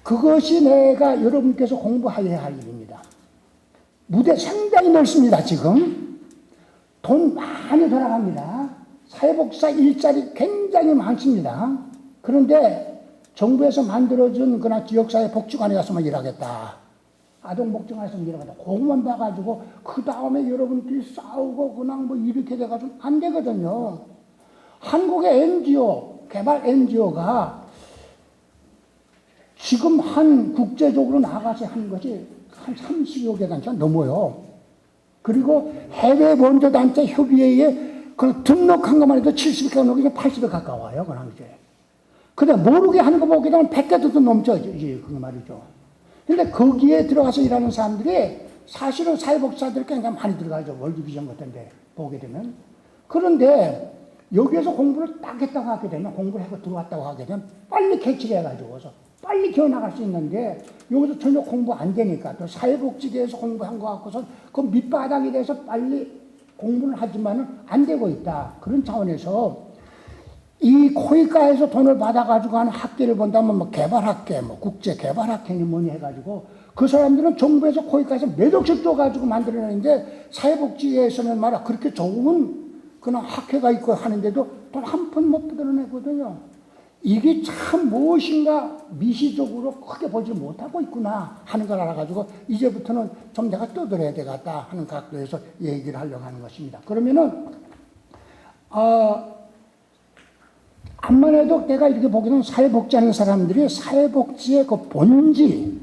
그것이 내가 여러분께서 공부해야 할 일입니다. 무대 상당히 넓습니다. 지금 돈 많이 돌아갑니다. 사회복지사 일자리 굉장히 많습니다. 그런데 정부에서 만들어준 그나 지역사회 복지관에 가서만 일하겠다, 아동복지관에서만 일하겠다, 그것만 봐가지고 그 다음에 여러분들이 싸우고 그냥 뭐 이렇게 돼가지고 안 되거든요. 한국의 NGO, 개발 NGO가 지금 한 국제적으로 나가서 한 것이 한 30여 개 단체가 넘어요. 그리고 해외 원조단체 협의회에 그 등록한 것만 해도 70개 넘게 80에 가까워요. 그냥 이제. 근데 모르게 하는 거 보게 되면 100개도 넘죠. 이제 그 말이죠. 근데 거기에 들어가서 일하는 사람들이 사실은 사회복지사들이 굉장히 많이 들어가죠. 월드비전 같은데 보게 되면. 그런데 여기에서 공부를 딱 했다고 하게 되면, 공부를 하고 들어왔다고 하게 되면 빨리 캐치를 해가지고서 빨리 기어나갈 수 있는데, 여기서 전혀 공부 안 되니까, 또 사회복지계에서 공부한 거 갖고서 그 밑바닥에 대해서 빨리 공부를 하지만은 안 되고 있다. 그런 차원에서 이 코이카에서 돈을 받아가지고 하는 학계를 본다면 뭐 개발학계, 뭐 국제개발학회니 뭐니 해가지고 그 사람들은 정부에서 코이카에서 몇 억씩 줘가지고 만들어내는데, 사회복지에서는 말이야 그렇게 좋은 그런 학회가 있고 하는데도 돈 한 푼 못 받아내거든요. 이게 참 무엇인가 미시적으로 크게 보지 못하고 있구나 하는 걸 알아가지고 이제부터는 좀 내가 떠들어야 되겠다 하는 각도에서 얘기를 하려고 하는 것입니다. 그러면은 암만 해도 내가 이렇게 보기에는 사회복지하는 사람들이 사회복지의 그 본질,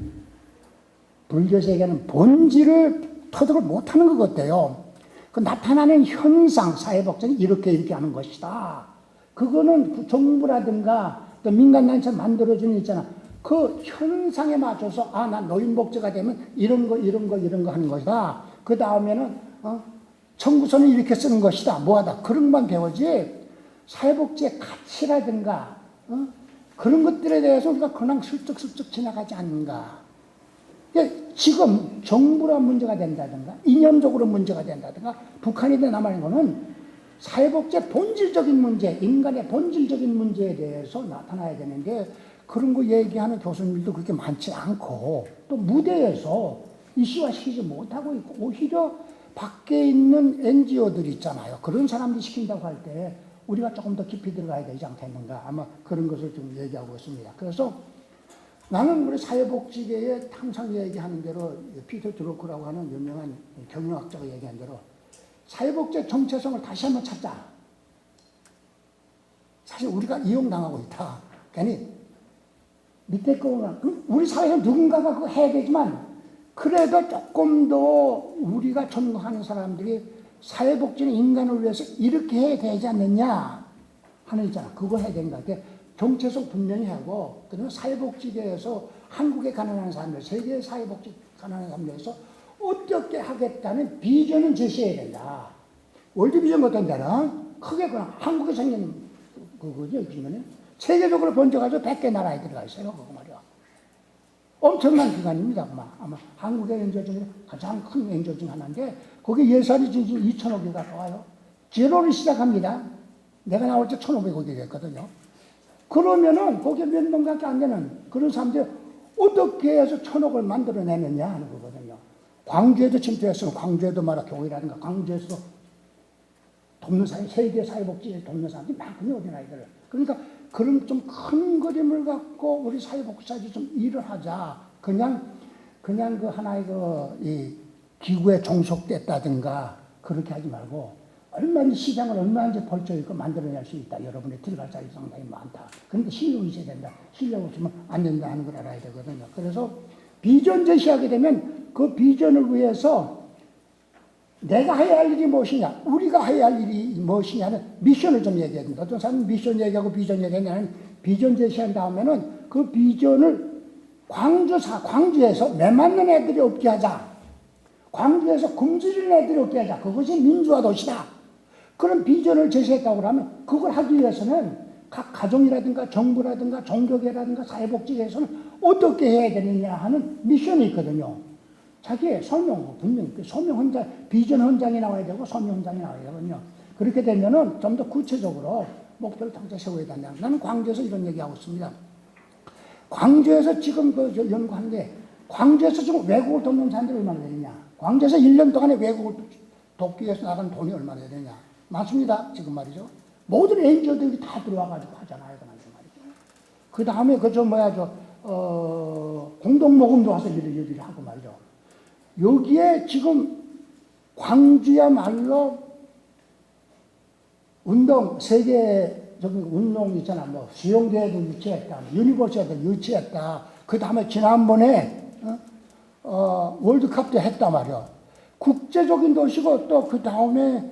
불교에서 얘기하는 본질을 터득을 못하는 것 같아요. 그 나타나는 현상, 사회복지는 이렇게 하는 것이다. 그거는 정부라든가 또 민간단체 만들어주는 있잖아. 그 현상에 맞춰서 난 노인복지가 되면 이런 거 하는 것이다. 그 다음에는 청구서는 이렇게 쓰는 것이다. 뭐하다. 그런 것만 배우지 사회복지의 가치라든가 그런 것들에 대해서 우리가 그냥 슬쩍슬쩍 지나가지 않는가. 지금 정부라 문제가 된다든가 이념적으로 문제가 된다든가 북한이 남아있는 거는 사회복지의 본질적인 문제, 인간의 본질적인 문제에 대해서 나타나야 되는데 그런 거 얘기하는 교수님들도 그렇게 많지 않고 또 무대에서 이슈화시키지 못하고 있고 오히려 밖에 있는 NGO들 있잖아요. 그런 사람들이 시킨다고 할 때 우리가 조금 더 깊이 들어가야 되지 않겠는가. 아마 그런 것을 좀 얘기하고 있습니다. 그래서 나는 우리 사회복지계에 항상 얘기하는 대로 피터 드루커라고 하는 유명한 경영학자가 얘기한 대로 사회복지의 정체성을 다시 한번 찾자. 사실 우리가 이용당하고 있다. 괜히 밑에 거만 우리 사회에서 누군가가 그거 해야 되지만 그래도 조금 더 우리가 전공하는 사람들이 사회복지는 인간을 위해서 이렇게 해야 되지 않느냐 하는 있잖아. 그거 해야 되는 것 같아. 정체성 분명히 하고 그다음에 사회복지계에서 한국에 가난한 사람들, 세계 사회복지 가난한 사람들에서 어떻게 하겠다는 비전은 제시해야 된다. 월드비전 같은 데는 크게 그냥 한국에 생긴 그거죠. 지금은 세계적으로 번져가지고 100개 나라에 들어가 있어요. 그거 말이야. 엄청난 기관입니다. 아마 한국의 엔저 중에 가장 큰 엔저 중 하나인데 거기 예산이 지금 2,000억이 가까워요. 제로를 시작합니다. 내가 나올 때 1,500억이 됐거든요. 그러면은 거기에 몇 명밖에 안 되는 그런 사람들이 어떻게 해서 1,000억을 만들어내느냐 하는 거거든요. 광주에도 침투했으면 광주에도 말아 교회라든가 광주에서 돕는 사람, 세계 사회복지에 돕는 사람들이 많군요, 어린 아이들을. 그러니까 그런 좀 큰 그림을 갖고 우리 사회복지사들이 좀 일을 하자. 그냥 그 하나의 이 기구에 종속됐다든가 그렇게 하지 말고 얼마든지 시장을 얼마든지 벌써 있고 만들어낼 수 있다. 여러분의 들어갈 자리 상당히 많다. 그러니까 실력이 있어야 된다. 실력 없으면 안 된다 하는 걸 알아야 되거든요. 그래서 비전 제시하게 되면 그 비전을 위해서 내가 해야 할 일이 무엇이냐, 우리가 해야 할 일이 무엇이냐는 미션을 좀 얘기해야 된다. 어떤 사람은 미션 얘기하고 비전 얘기하냐는 비전 제시한 다음에는 그 비전을 광주에서 매 맞는 애들이 없게 하자. 광주에서 굶주리는 애들이 없게 하자. 그것이 민주화 도시다. 그런 비전을 제시했다고 하면 그걸 하기 위해서는 각 가정이라든가 정부라든가 종교계라든가 사회복지계에서는 어떻게 해야 되느냐 하는 미션이 있거든요. 자기의 설명, 분명히 소명 헌장, 비전 헌장이 나와야 되고 소명 헌장이 나와야 되거든요. 그렇게 되면은 좀 더 구체적으로 목표를 당장 세워야 된다. 나는 광주에서 이런 얘기하고 있습니다. 광주에서 지금 저 연구한 게, 광주에서 지금 외국을 돕는 사람들이 얼마나 되느냐. 광주에서 1년 동안에 외국을 돕기 위해서 나간 돈이 얼마나 되느냐. 많습니다. 지금 말이죠. 모든 NGO들이 다 들어와가지고 하잖아요. 말이죠. 그 다음에 공동모금도 와서 일을 하고 말이죠. 여기에 지금 광주야말로 세계적인 운동 있잖아. 뭐, 수영대회도 유치했다. 유니버시아도 유치했다. 그 다음에 지난번에, 월드컵도 했단 말이야. 국제적인 도시고 또 그 다음에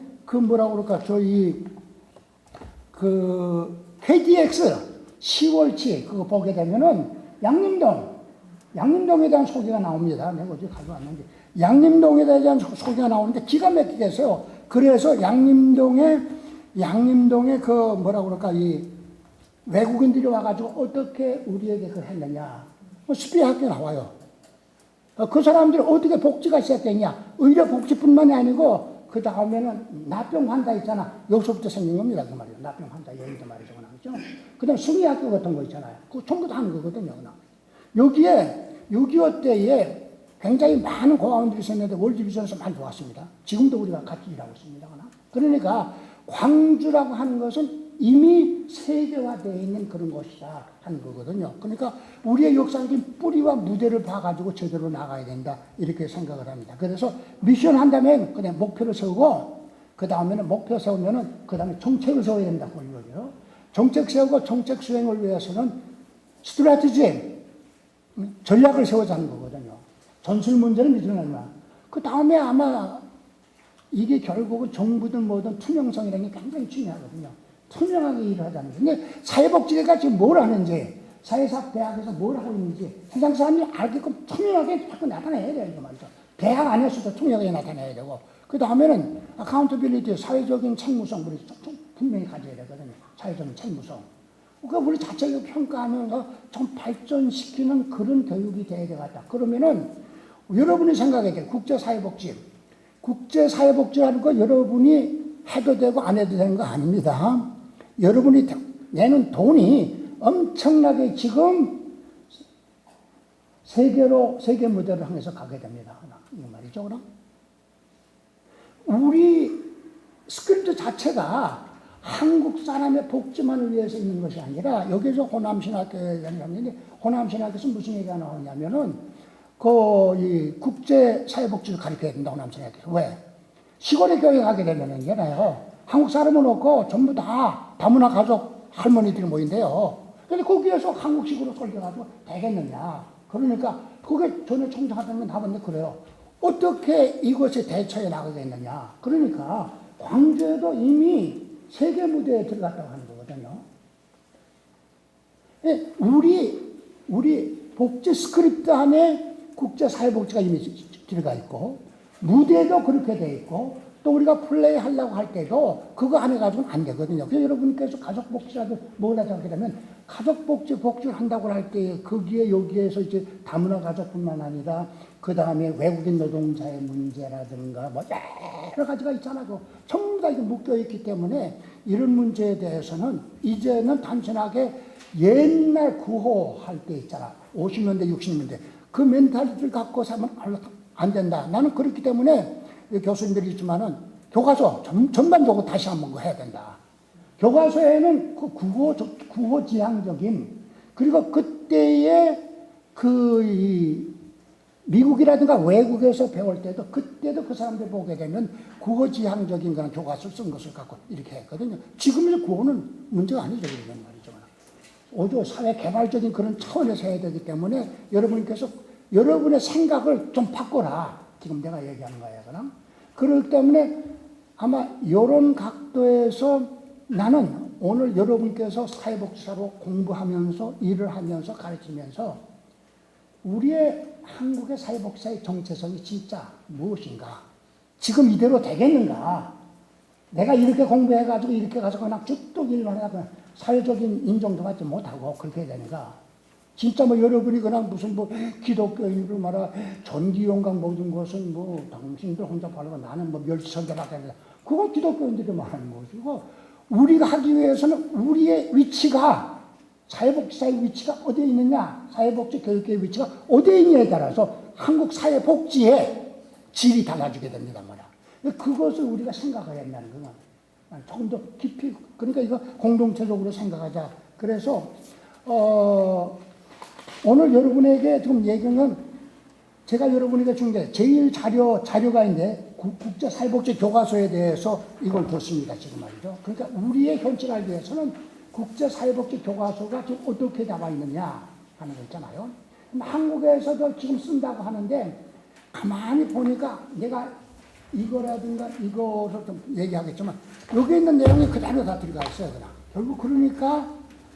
KDX 10월치 그거 보게 되면은 양림동에 대한 소개가 나옵니다. 내가 어제 가져왔는데. 양림동에 대한 소개가 나오는데 기가 막히게 했어요. 그래서 양림동에 이 외국인들이 와가지고 어떻게 우리에게 그걸 했느냐. 스피학교 나와요. 그 사람들이 어떻게 복지가 시작됐냐. 의료 복지뿐만이 아니고, 그 다음에는 납병 환자 있잖아. 여기서부터 생긴 겁니다. 그 말이에요. 납병 환자 얘기도 말이죠. 그 다음 승리학교 같은 거 있잖아요. 그거 전부 다 하는 거거든요. 여기에 6.25 때에 굉장히 많은 고아원들이 있었는데 월드비전에서 많이 도왔습니다. 지금도 우리가 같이 일하고 있습니다. 그러니까 광주라고 하는 것은 이미 세계화되어 있는 그런 곳이다 하는 거거든요. 그러니까 우리의 역사적인 뿌리와 무대를 봐가지고 제대로 나가야 된다 이렇게 생각을 합니다. 그래서 미션 한다면 그냥 목표를 세우고 그 다음에는 목표 세우면은 그 다음에 정책을 세워야 된다 그런 거죠. 정책 세우고 정책 수행을 위해서는 스트래티지 전략을 세워야 하는 거거든요. 전술 문제는 일어나지만 그 다음에 아마 이게 결국은 정부든 뭐든 투명성이라는 게 굉장히 중요하거든요. 투명하게 일을 하자는 거예요. 근데 사회복지계가 지금 뭘 하는지, 사회사학대학에서 뭘 하고 있는지 세상 사람들이 알게끔 투명하게 자꾸 나타내야 돼요. 이거 말이죠. 대학 안에서도 투명하게 나타내야 되고, 그 다음에는 accountability, 사회적인 책무성, 우리 분명히 가져야 되거든요. 사회적인 책무성. 그러니까 우리 자체를 평가하면서 좀 발전시키는 그런 교육이 돼야 되겠다. 그러면은 여러분이 생각해야 돼요. 국제사회복지라는 거 여러분이 해도 되고 안 해도 되는 거 아닙니다. 여러분이 내는 돈이 엄청나게 지금 세계 무대를 향해서 가게 됩니다. 이 말이죠, 그럼? 우리 스크립트 자체가 한국 사람의 복지만을 위해서 있는 것이 아니라, 여기서 호남신학교에 다니는데, 호남신학교에서 무슨 얘기가 나오냐면은, 이 국제사회복지를 가르쳐야 된다, 호남신학교에서. 왜? 시골에 교회 가게 되면은, 얘네요. 한국 사람은 없고, 전부 다 다문화 가족 할머니들이 모인대요. 근데 거기에서 한국식으로 설교가지고 되겠느냐. 그러니까, 그게 전에 총장하던 건 나봤는데 그래요. 어떻게 이것에 대처해 나가겠느냐. 그러니까, 광주에도 이미 세계 무대에 들어갔다고 하는 거거든요. 우리 복지 스크립트 안에 국제사회복지가 이미 들어가 있고, 무대도 그렇게 돼 있고, 또 우리가 플레이 하려고 할 때도 그거 안 해가지고는 안 되거든요. 그래서 여러분께서 가족복지라도 뭐라도 하게 되면, 가족복지를 한다고 할 때, 여기에서 이제 다문화 가족뿐만 아니라, 그 다음에 외국인 노동자의 문제라든가, 뭐, 여러 가지가 있잖아요. 전부 다 이게 묶여있기 때문에, 이런 문제에 대해서는, 이제는 단순하게 옛날 구호할 때 있잖아. 50년대, 60년대. 그 멘탈리티를 갖고 살면 안 된다. 나는 그렇기 때문에, 교수님들이 있지만은, 교과서 전반적으로 다시 한번 해야 된다. 교과서에는 그 구호지향적인, 그리고 그때의 미국이라든가 외국에서 배울 때도, 그때도 그 사람들 보게 되면 구호지향적인 그런 교과서를 쓴 것을 갖고 이렇게 했거든요. 지금의 구호는 문제가 아니죠. 이런 말이죠. 오히려 사회 개발적인 그런 차원에서 해야 되기 때문에 여러분께서 여러분의 생각을 좀 바꿔라. 지금 내가 얘기하는 거예요. 그렇기 때문에 아마 이런 각도에서 나는 오늘 여러분께서 사회복지사로 공부하면서 일을 하면서 가르치면서 우리의 한국의 사회복지사의 정체성이 진짜 무엇인가? 지금 이대로 되겠는가? 내가 이렇게 공부해가지고 이렇게 가서 그냥 쭉쭉 일만 하다가 사회적인 인정도 받지 못하고 그렇게 되니까 진짜 뭐 여러분이 그냥 무슨 뭐 기독교인으로 말하 전기용광 모든 것은 뭐 당신들 혼자 바르고 나는 뭐 멸치선대밖에 안 된다. 그건 기독교인들이 말하는 것이고 우리가 하기 위해서는 우리의 위치가 사회복지사의 위치가 어디에 있느냐, 사회복지 교육계의 위치가 어디에 있느냐에 따라서 한국 사회복지의 질이 달라지게 됩니다 말이야. 그것을 우리가 생각해야 한다는 거는 조금 더 깊이, 그러니까 이거 공동체적으로 생각하자. 그래서 오늘 여러분에게 지금 얘기는 제가 여러분에게 준 게 제일 자료가 있는데 국제사회복지 교과서에 대해서 이걸 줬습니다 지금 말이죠. 그러니까 우리의 현실을 알기 위해서는 국제사회복지 교과서가 지금 어떻게 나와 있느냐 하는 거 있잖아요. 한국에서도 지금 쓴다고 하는데 가만히 보니까 내가 이거라든가 이거를 좀 얘기하겠지만 여기 있는 내용이 그대로 다 들어가 있어요. 그러니까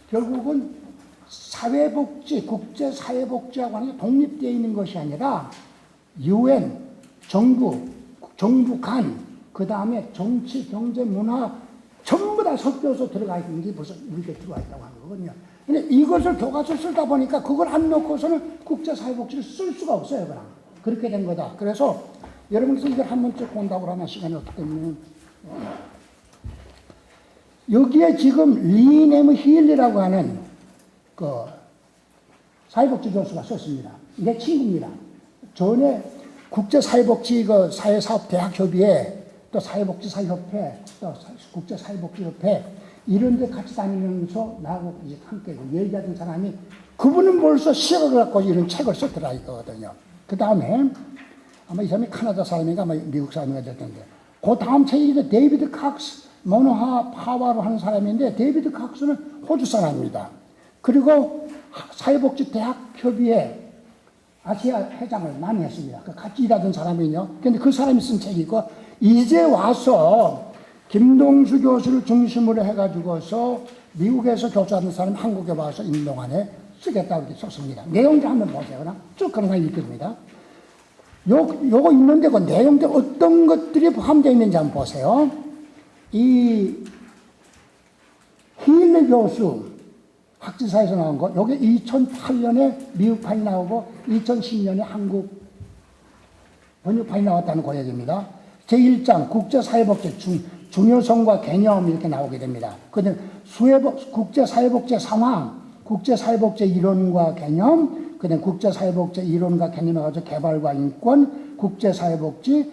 결국은 사회복지, 국제사회복지하고 하는 게 독립되어 있는 것이 아니라 UN, 정부 간, 그 다음에 정치, 경제, 문화 전부 다 섞여서 들어가 있는 게 벌써 우리가 들어와 있다고 하는 거거든요. 근데 이것을 교과서 쓰다 보니까 그걸 안 넣고서는 국제사회복지를 쓸 수가 없어요. 그냥. 그렇게 된 거다. 그래서 여러분께서 이걸 한 번쯤 본다고 하면 시간이 없기 때문에 여기에 지금 리네무 힐이라고 하는 그 사회복지 교수가 썼습니다. 이게 친구입니다. 전에 국제사회복지 그 사회사업대학협의회 또 사회복지사협회 또 국제사회복지협회 이런 데 같이 다니면서 나하고 이제 함께 얘기하던 사람이 그분은 벌써 시작을 갖고 이런 책을 썼더라 이거거든요. 그 다음에 아마 이 사람이 카나다 사람인가 아마 미국 사람인가 될 텐데 그 다음 책이 데이비드 칵스 모노하 파와로 하는 사람인데 데이비드 칵스는 호주 사람입니다. 그리고 사회복지대학협의회 아시아 회장을 많이 했습니다. 같이 일하던 사람이요. 근데 그 사람이 쓴 책이고 이제 와서 김동수 교수를 중심으로 해가지고서 미국에서 교수하는 사람이 한국에 와서 있는 동안에 쓰겠다고 이렇게 썼습니다. 내용들 한번 보세요. 그럼 쭉 그런 거 읽습니다. 요거 있는데 그 내용들 어떤 것들이 포함되어 있는지 한번 보세요. 이 힐리 교수 학지사에서 나온 거, 요게 2008년에 미국판이 나오고 2010년에 한국 번역판이 나왔다는 그 얘기입니다. 제1장 국제사회복지 중요성과 개념 이렇게 나오게 됩니다. 그다음에 국제사회복지 상황, 국제사회복지 이론과 개념, 그다음에 국제사회복지 이론과 개념에 가지고 개발과 인권, 국제사회복지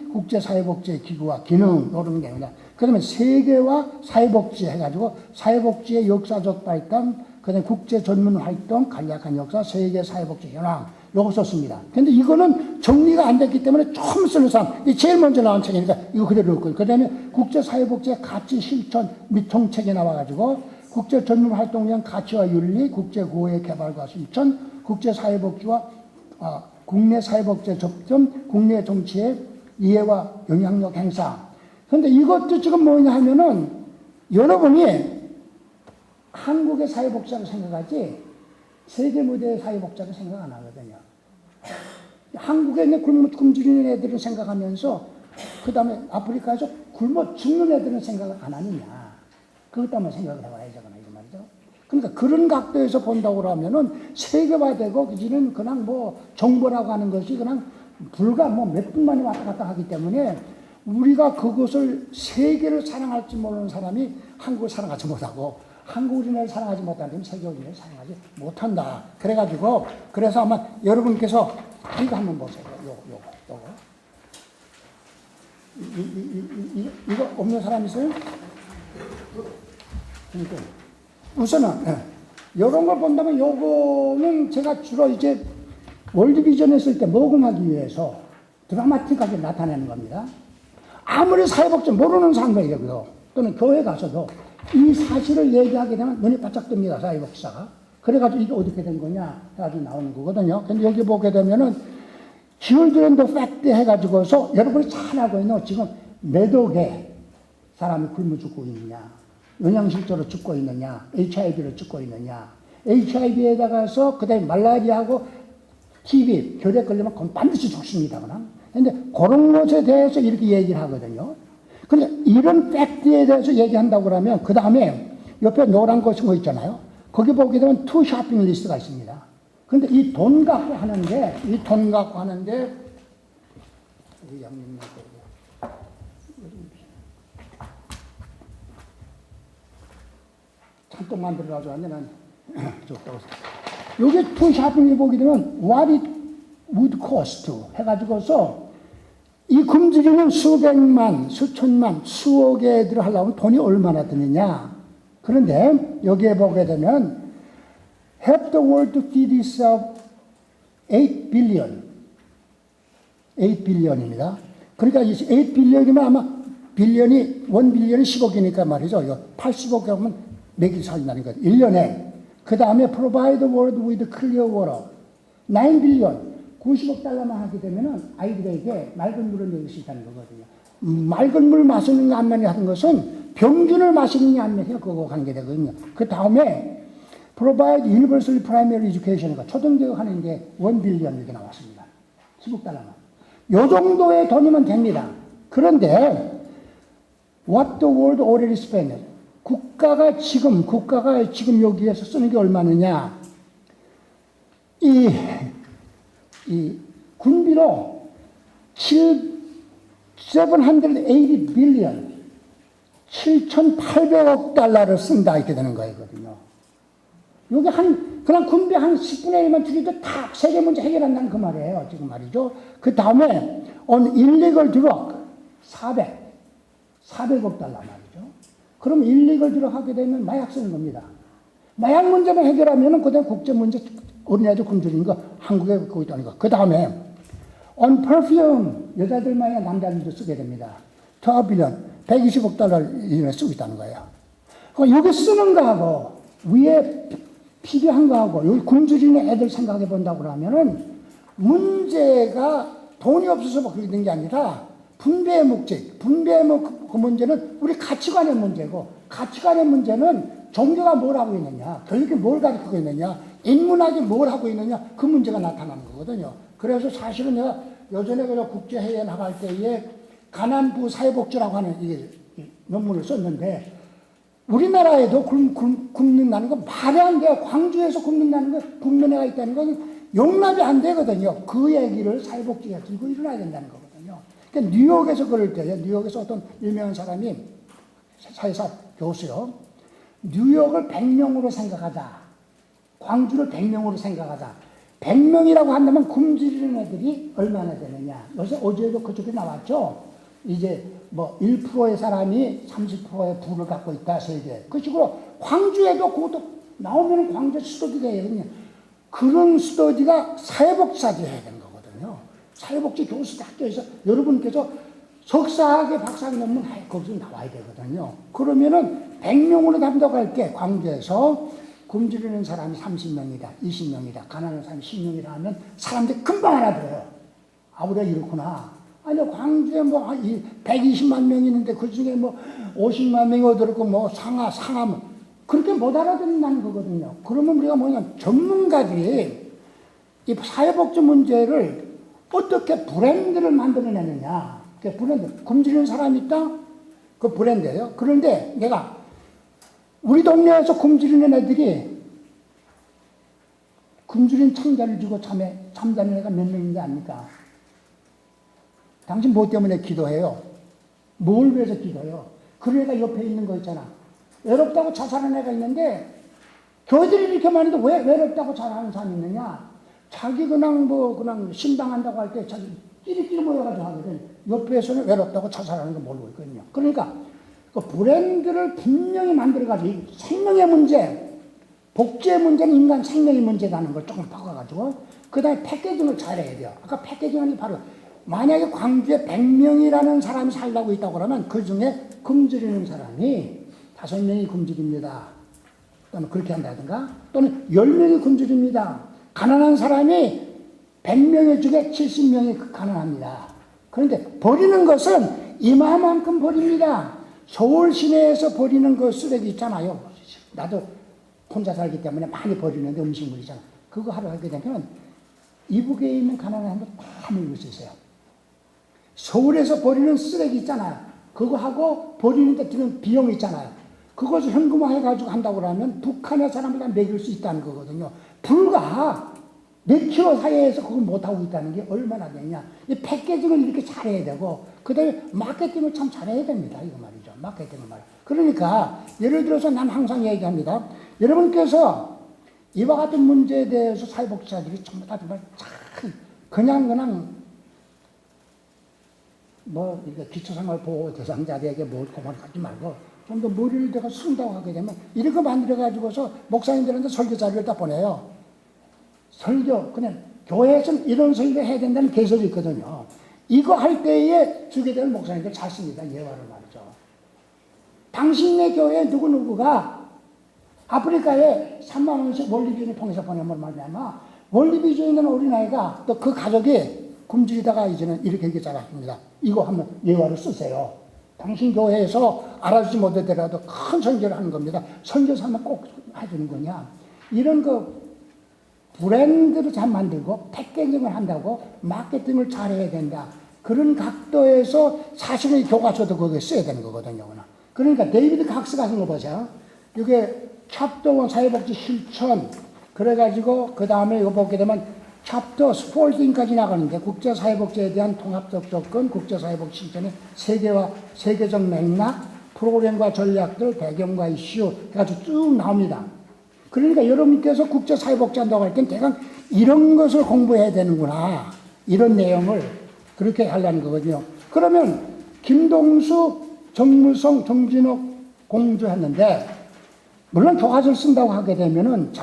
기구와 기능 이런 개념입니다. 그다음에 세계와 사회복지 해가지고 사회복지의 역사적 발전, 그다음에 국제 전문 활동, 간략한 역사, 세계 사회복지 현황 요거 썼습니다. 근데 이거는 정리가 안 됐기 때문에 처음 쓰는 사람, 이 제일 먼저 나온 책이니까 이거 그대로 넣을 거예요. 그 다음에 국제 사회복지의 가치 실천 및 정책에 나와가지고 국제 전문 활동 위한 가치와 윤리, 국제 고해 개발과 실천, 국제 사회복지와 국내 사회복지의 접점, 국내 정치의 이해와 영향력 행사. 근데 이것도 지금 뭐냐 하면은 여러분이 한국의 사회복지라고 생각하지 세계 무대의 사회복지라고 생각 안 하거든요. 한국에 있는 굶어 죽는 애들을 생각하면서 그 다음에 아프리카에서 굶어 죽는 애들은 생각을 안 하느냐. 그것 때문에 생각을 해봐야죠. 이 말이죠. 그러니까 그런 각도에서 본다고 하면은 세계화되고 그지는 그냥 뭐 정보라고 하는 것이 그냥 불과 뭐 몇 분 만에 왔다 갔다 하기 때문에 우리가 그것을 세계를 사랑할지 모르는 사람이 한국을 사랑하지 못하고 한국 우리나라를 사랑하지 못한다면 세계 우리나라를 사랑하지 못한다. 그래가지고 그래서 아마 여러분께서 이거 한번 보세요. 요거. 이거 없는 사람 있어요? 그러니까 우선은 이런 걸 본다면 요거는 제가 주로 이제 월드비전 했을 때 모금하기 위해서 드라마틱하게 나타내는 겁니다. 아무리 사회복지 모르는 사람들이라고요. 또는 교회 가서도 이 사실을 얘기하게 되면 눈이 바짝 뜹니다. 사회복지사가. 그래가지고 이게 어떻게 된 거냐 해가지고 나오는 거거든요. 근데 여기 보게 되면은 Children the Fact 해가지고서 여러분이 잘 알고 있는 지금 몇 억의 사람이 굶어 죽고 있느냐, 영양실조로 죽고 있느냐, HIV로 죽고 있느냐, HIV에다가서 그 다음에 말라리아하고 TB, 결핵 걸리면 그건 반드시 죽습니다. 근데 그런 것에 대해서 이렇게 얘기를 하거든요. 근데 이런 팩트에 대해서 얘기한다고 하면 그 다음에 옆에 노란 거 있잖아요. 거기 보게 되면 투 쇼핑 리스트가 있습니다. 근데 이 돈 갖고 하는데 우리 양념 잔뜩 만들어가지고 하면 요게 투샵을 보게 되면 what it would cost 해가지고서 이 굶주리는 수백만, 수천만, 수억 애들을 하려면 돈이 얼마나 드느냐. 그런데 여기에 보게 되면 help the world to feed itself 8 billion. 8 billion입니다. 그러니까 이 8 billion이면 아마 빌리언이 1 빌리언이 10억이니까 말이죠. 80억 하면 매길 살린다는 거죠. 1년에. 그 다음에 provide the world with clear water. 9 billion. 90억 달러만 하게 되면은 아이들에게 맑은 물을 먹일 수 있다는 거거든요. 맑은 물 마시는 게 안면이 하는 것은 병균을 마시는 게 안면이 그거 관계되거든요. 그 다음에 provide universal primary education. 초등교육 하는 게 1 빌리언 이렇게 나왔습니다. 10억 달러만. 요 정도의 돈이면 됩니다. 그런데 what the world already spent. 국가가 지금 여기에서 쓰는 게 얼마느냐. 이 군비로 780 빌리언, 7,800억 달러를 쓴다, 이렇게 되는 거거든요. 요게 그냥 군비 한 10분의 1만 줄여도 다 세계 문제 해결한다는 그 말이에요. 지금 말이죠. 그 다음에 on illegal drug 400억 달러 말이죠. 그럼 illegal drug 하게 되면 마약 쓰는 겁니다. 마약 문제만 해결하면은 그다음 국제 문제 어린애들 굶주리는 거 한국에 거기 있다는 거. 그 다음에 on perfume 여자들만이 남자들도 쓰게 됩니다. 12 빌리언 120억 달러를 쓰고 있다는 거예요. 여기 쓰는 거하고 위에 필요한 거하고 여기 굶주리는 애들 생각해 본다고 하면은 문제가 돈이 없어서 뭐 그렇게 된 게 아니라 분배의 목적, 분배의 그 문제는 우리 가치관의 문제고 가치관의 문제는 종교가 뭘 하고 있느냐, 교육이 뭘 가르치고 있느냐, 인문학이 뭘 하고 있느냐, 그 문제가 나타나는 거거든요. 그래서 사실은 내가 예전에 국제회의에 나갈 때에 가난부 사회복지라고 하는 이 논문을 썼는데 우리나라에도 굶는다는 거 말이 안 돼요. 광주에서 굶는다는 거, 굶는 애가 있다는 건 용납이 안 되거든요. 그 얘기를 사회복지가 들고 일어나야 된다는 거거든요. 그러니까 뉴욕에서 그럴 때요. 뉴욕에서 어떤 유명한 사람이 사회사 교수요. 뉴욕을 100명으로 생각하자. 광주를 100명으로 생각하자. 100명이라고 한다면 굶주리는 애들이 얼마나 되느냐. 요새 어제도 그쪽에 나왔죠. 이제 뭐 1%의 사람이 30%의 부를 갖고 있다, 세계. 그 식으로 광주에도 그것도 나오면 광주 스터디가 해야 되거든요. 그런 스터디가 사회복지사들이 해야 되는 거거든요. 사회복지 교수들 학교에서 여러분께서 석사학위 박사학위 논문 거기서 나와야 되거든요. 그러면은 100명으로 담다고 할게. 광주에서 굶주리는 사람이 30명이다, 20명이다, 가난한 사람이 10명이다 하면 사람들이 금방 알아들어요. 아, 우리가 이렇구나. 아니, 광주에 뭐 120만 명이 있는데 그 중에 뭐 50만 명이 어디고 뭐 상하면 그렇게 못 알아듣는다는 거거든요. 그러면 우리가 뭐냐면 전문가들이 이 사회복지 문제를 어떻게 브랜드를 만들어내느냐. 그 브랜드, 굶주리는 사람이 있다? 그 브랜드예요. 그런데 내가 우리 동네에서 굶주리는 애들이 굶주린 청자를 주고 잠자는 애가 몇 명인지 압니까? 당신 뭐 때문에 기도해요? 뭘 위해서 기도해요? 그 애가 옆에 있는 거 있잖아. 외롭다고 자살하는 애가 있는데 교회들이 이렇게 많은데 왜 외롭다고 자살하는 사람이 있느냐? 자기 그냥 신당한다고 할 때 자기 끼리끼리 모여가지고 하거든. 옆에서는 외롭다고 자살하는 거 모르고 있거든요. 그러니까 그 브랜드를 분명히 만들어가지고 생명의 문제, 복지의 문제는 인간 생명의 문제라는 걸 조금 바꿔가지고 그 다음에 패키징을 잘해야 돼요. 아까 패키징은 바로 만약에 광주에 100명이라는 사람이 살다고 있다고 그러면 그 중에 굶주리는 사람이 5명이 굶주립니다. 또는 그렇게 한다든가 또는 10명이 굶주립니다. 가난한 사람이 100명 중에 70명이 가난합니다. 그런데 버리는 것은 이마만큼 버립니다. 서울 시내에서 버리는 그 쓰레기 있잖아요. 나도 혼자 살기 때문에 많이 버리는데 음식물 있잖아. 그거 하러 가게 되면 이북에 있는 가난한 사람들 다 모이고 있어요. 서울에서 버리는 쓰레기 있잖아요. 그거 하고 버리는 데 드는 비용 있잖아요. 그것을 현금화해가지고 한다고 하면 북한의 사람을 다 먹일 수 있다는 거거든요. 불과 몇 킬로 사이에서 그걸 못하고 있다는 게 얼마나 되냐. 이 패키징을 이렇게 잘해야 되고, 그 다음에 마케팅을 참 잘해야 됩니다. 이거 말이죠. 마케팅을 말이죠. 그러니까, 예를 들어서 난 항상 얘기합니다. 여러분께서 이와 같은 문제에 대해서 사회복지사들이 전부 다 정말 참 그냥 뭐 이렇게 기초생활보호 대상자들에게 뭘 고만하지 말고 좀 더 머리를 대가 쓴다고 하게 되면 이렇게 만들어 가지고서 목사님들한테 설교 자료를 다 보내요. 설교 그냥 교회에서는 이런 설교 해야 된다는 개설이 있거든요. 이거 할 때에 주게 되는 목사님들 잘 씁니다. 예화를 말이죠. 당신네 교회 누구누구가 아프리카에 3만 원씩 월리비전을 통해서 보내면 말이야. 월리비전에 있는 어린아이가 또 그 가족이 굶주리다가 이제는 이렇게 자랐습니다. 이거 한번 예화를 쓰세요. 당신 교회에서 알아주지 못하더라도 큰 선교를 하는 겁니다. 선교사는 꼭 해주는 거냐. 이런 브랜드를 잘 만들고 패키징을 한다고 마케팅을 잘 해야 된다. 그런 각도에서 사실은 교과서도 거기에 써야 되는 거거든요. 그러니까 데이비드 각스가 쓴 거 보세요. 이게 챕터 1 사회복지 실천 그래가지고 그 다음에 이거 보게 되면 챕터 14까지 나가는데 국제사회복지에 대한 통합적 접근, 국제사회복지 실천의 세계적 맥락, 프로그램과 전략들, 배경과 이슈 해가지고 쭉 나옵니다. 그러니까 여러분께서 국제사회복지 한다고 할 땐 대강 이런 것을 공부해야 되는구나. 이런 내용을 그렇게 하려는 거거든요. 그러면 김동수, 정무성, 정진욱 공주했는데 물론 교과서를 쓴다고 하게 되면은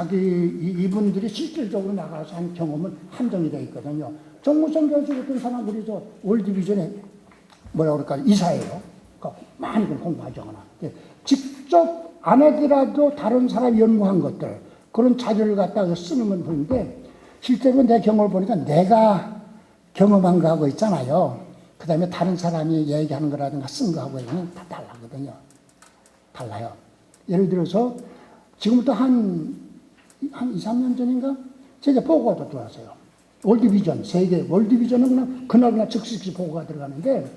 이분들이 실질적으로 나가서 한 경험은 한정이 되어 있거든요. 정무성 교수 같은 사람 우리 월드비전에 뭐라 그럴까 이사예요. 그러니까 많이 공부하거나 직접 안 하더라도 다른 사람이 연구한 것들 그런 자료를 갖다가 쓰는 건 보는데 실제로 내 경험을 보니까 내가 경험한 거하고 있잖아요. 그 다음에 다른 사람이 얘기하는 거라든가 쓴 거하고는 다 달라거든요. 달라요. 예를 들어서 지금부터 한 2, 3년 전인가 제가 보고가 들어왔어요. 월드비전, 세계 월드비전은 그날 즉시 보고가 들어가는데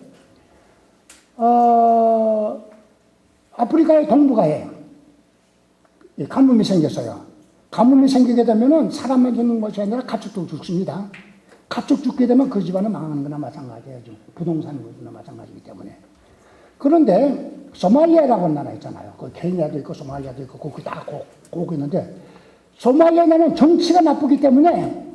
아프리카의 동북아에 가뭄이 생겼어요. 가뭄이 생기게 되면은 사람만 죽는 것이 아니라 가축도 죽습니다. 가축 죽게 되면 그 집안은 망하는 거나 마찬가지예요. 부동산 거나 마찬가지이기 때문에. 그런데 소말리아라고 하는 나라 있잖아요. 그 케냐도 있고 소말리아도 있고 거기 다 고고 있는데 소말리아는 정치가 나쁘기 때문에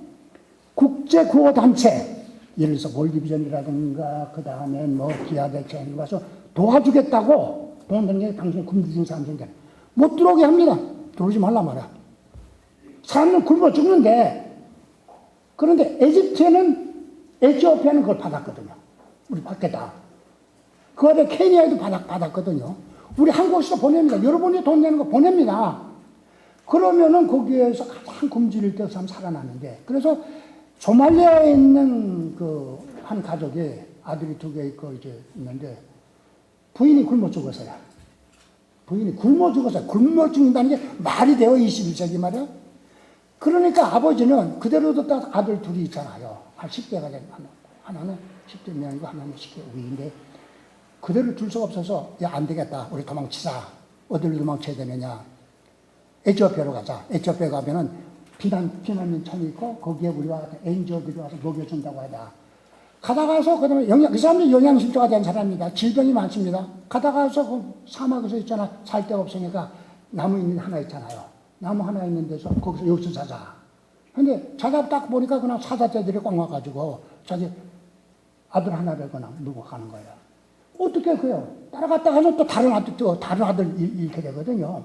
국제 구호 단체 예를 들어서 월드비전이라든가 그 다음에 뭐 기아대체에 가서 도와주겠다고 돈 드는 게 당신 굶주린 사람 생겨 못 들어오게 합니다. 들어오지 말라 말이야. 사람은 굶어 죽는데 그런데 에티오피아는 그걸 받았거든요. 우리 받겠다. 그거를 케냐에도 받았거든요. 우리 한국에서 보냅니다. 여러분이 돈 내는 거 보냅니다. 그러면은 거기에서 가장 굶주릴 때 사람 살아나는데 그래서 소말리아에 있는 한 가족이 아들이 2개 있고 이제 있는데 부인이 굶어 죽었어요. 부인이 굶어 죽었어요. 굶어 죽는다는 게 말이 돼요. 21세기 말이야. 그러니까 아버지는 그대로 뒀다 아들 2이 있잖아요. 한 10대가 된 하나는 10대 명이고 하나는 10대 위인데 그대로 둘 수가 없어서 야 안 되겠다. 우리 도망치자. 어디로 도망쳐야 되느냐. 에티오피아로 가자. 에티오피아 가면은 피난민촌이 있고 거기에 우리와 같은 NGO들이 와서 먹여준다고 하다. 가다가서 그다음에 그 사람들이 영양실조가 된 사람입니다. 질병이 많습니다. 가다가서 그 사막에서 있잖아. 살 데가 없으니까 나무 있는 하나 있잖아요. 나무 하나 있는 데서 거기서 여기서 자자. 근데 자다 딱 보니까 그냥 사자떼들이 꽉 와가지고 자기 아들 하나를 그냥 누고 가는 거예요. 어떻게 그래요? 따라갔다가는 또 다른 아들 잃게 되거든요.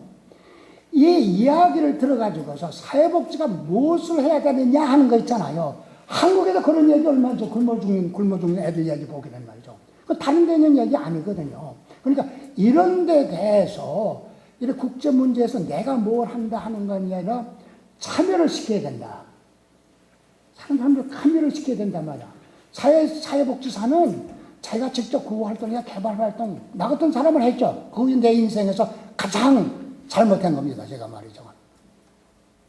이 이야기를 들어가지고서 사회복지가 무엇을 해야 되느냐 하는 거 있잖아요. 한국에서 그런 얘기 얼마나 굶어 죽는 애들 얘기 보게 된 말이죠. 그 다른 데 있는 얘기 아니거든요. 그러니까 이런 데 대해서 이런 국제 문제에서 내가 뭘 한다 하는 건 아니라 참여를 시켜야 된다. 사람들 참여를 시켜야 된단 말이야. 사회복지사는 자기가 직접 구호활동이나 개발활동, 나 같은 사람을 했죠. 그게 내 인생에서 가장 잘못한 겁니다. 제가 말이죠.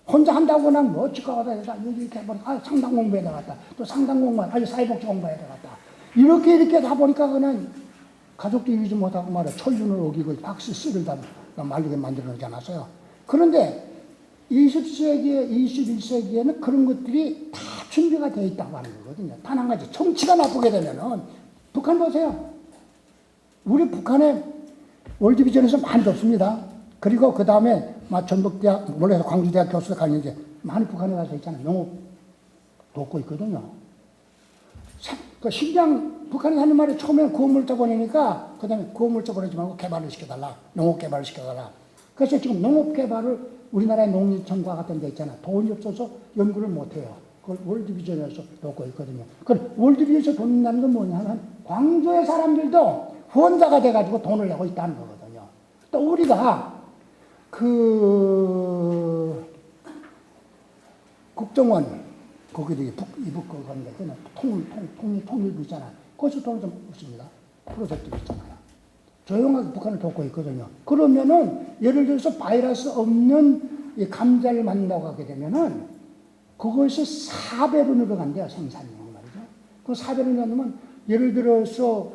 혼자 한다고는 뭐 치과가다 여기 개발, 상담 공부에 나갔다. 또 상담 공부, 사회복지 공부에 나갔다. 이렇게 하다 보니까 그냥 가족도 이루지 못하고 말이야. 천륜을 어기고 박스 씨를 다 말리게 만들어놓지 않았어요. 그런데 20세기에, 21세기에는 그런 것들이 다 준비가 되어 있다고 하는 거거든요. 단 한 가지. 정치가 나쁘게 되면은 북한 보세요. 우리 북한에 월드비전에서 많이 줬습니다. 그리고 그 다음에 전북대학, 원래 광주대학 교수가 가는데 많이 북한에 가서 있잖아요. 농업 돕고 있거든요. 그 식량, 북한이 하는 말이 처음에 구호물자 보내니까 그 다음에 구호물자 보내지 말고 개발을 시켜달라. 농업 개발을 시켜달라. 그래서 지금 농업 개발을 우리나라의 농림청과 같은 데 있잖아. 돈이 없어서 연구를 못해요. 그걸 월드비전에서 돕고 있거든요. 그 월드비전에서 돈 낸다는 건 뭐냐면 광주의 사람들도 후원자가 돼가지고 돈을 내고 있다는 거거든요. 또 우리가 국정원, 거기도 이북 건데, 통일부 있잖아. 거기서 돈을 좀 없습니다. 프로젝트가 있잖아요. 조용하게 북한을 돕고 있거든요. 그러면은, 예를 들어서 바이러스 없는 이 감자를 만든다고 하게 되면은, 그것이 4배로 늘어간대요, 생산량이 말이죠. 그 4배로 늘어나면, 예를 들어서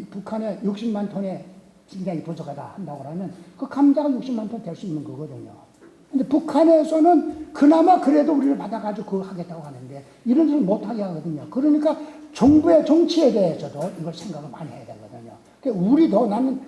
북한에 60만 톤의 식량이 부족하다 한다고 하면, 그 감자가 60만 톤 될 수 있는 거거든요. 근데 북한에서는 그나마 그래도 우리를 받아가지고 그거 하겠다고 하는데, 이런 짓을 못하게 하거든요. 그러니까 정부의 정치에 대해서도 이걸 생각을 많이 해야 되거든요. 그러니까 우리도 나는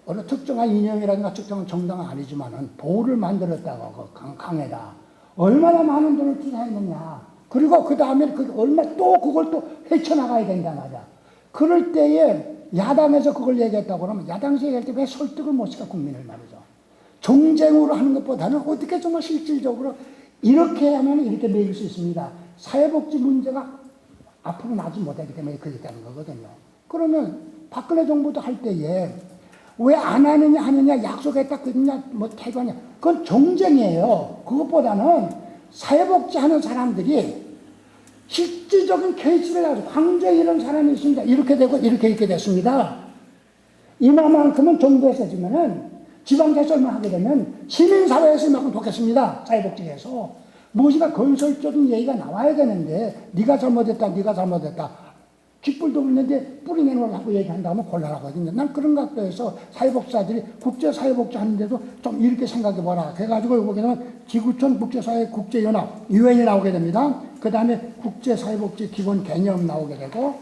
어느 특정한 이념이라든가 특정한 정당은 아니지만은 보호를 만들었다고, 강에다. 얼마나 많은 돈을 투자했느냐. 그리고 그 다음에 그걸 또 헤쳐나가야 된단 말이야. 그럴 때에 야당에서 그걸 얘기했다고 그러면 야당에서 얘기할 때 왜 설득을 못 시켜 국민을 말이죠. 정쟁으로 하는 것보다는 어떻게 정말 실질적으로 이렇게 하면 이렇게 매길 수 있습니다. 사회복지 문제가 앞으로 나지 못하기 때문에 그렇게 되는 거거든요. 그러면 박근혜 정부도 할 때에 왜 안 하느냐 약속했다 그러냐 태도하냐 그건 정쟁이에요. 그것보다는 사회복지 하는 사람들이 실질적인 케이스를 가지고 광주에 이런 사람이 있습니다. 이렇게 되고 이렇게 됐습니다. 이만큼은 정부에서 주면은 지방자치만 하게 되면 시민사회에서 이만큼 돕겠습니다. 사회복지에서. 무엇인가 건설적인 얘기가 나와야 되는데 네가 잘못했다. 깃불도 없는데 뿌리 내놓으라고 하고 얘기한다면 곤란하거든요. 난 그런 것 같아서 사회복지사들이 국제사회복지 하는데도 좀 이렇게 생각해보라. 그래가지고 여기는 지구촌 국제사회 국제연합 유엔이 나오게 됩니다. 그 다음에 국제사회복지 기본 개념 나오게 되고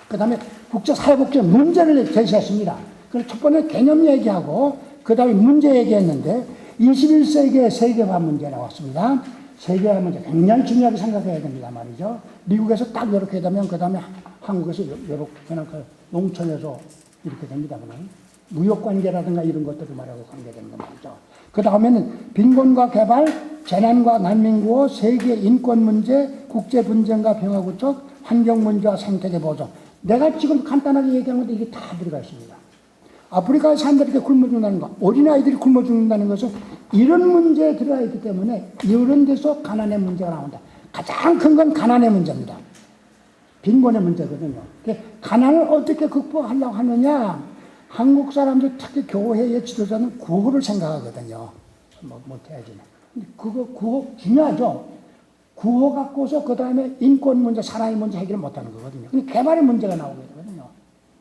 그 다음에 국제사회복지 문제를 제시했습니다. 그래서 첫 번째 개념 얘기하고 그 다음에 문제 얘기했는데 21세기의 세계화 문제 나왔습니다. 세계화 문제 굉장히 중요하게 생각해야 됩니다 말이죠. 미국에서 딱 이렇게 되면 그 다음에 한국에서 이렇게 그냥 농촌에서 이렇게 됩니다. 그냥 무역관계라든가 이런 것들을 말하고 관계되는 거 말이죠. 그 다음에는 빈곤과 개발, 재난과 난민구호, 세계 인권 문제, 국제 분쟁과 평화 구축, 환경 문제와 생태계 보존. 내가 지금 간단하게 얘기한 건데 이게 다 들어가 있습니다. 아프리카의 사람들이 이렇게 굶어 죽는다는 것, 어린아이들이 굶어 죽는다는 것은 이런 문제에 들어가 있기 때문에 이런 데서 가난의 문제가 나온다. 가장 큰 건 가난의 문제입니다. 빈곤의 문제거든요. 가난을 어떻게 극복하려고 하느냐? 한국 사람들 특히 교회의 지도자는 구호를 생각하거든요. 못해야지. 구호 중요하죠. 구호 갖고서 그 다음에 인권 문제, 사람의 문제 해결을 못하는 거거든요. 근데 개발의 문제가 나오게 되거든요.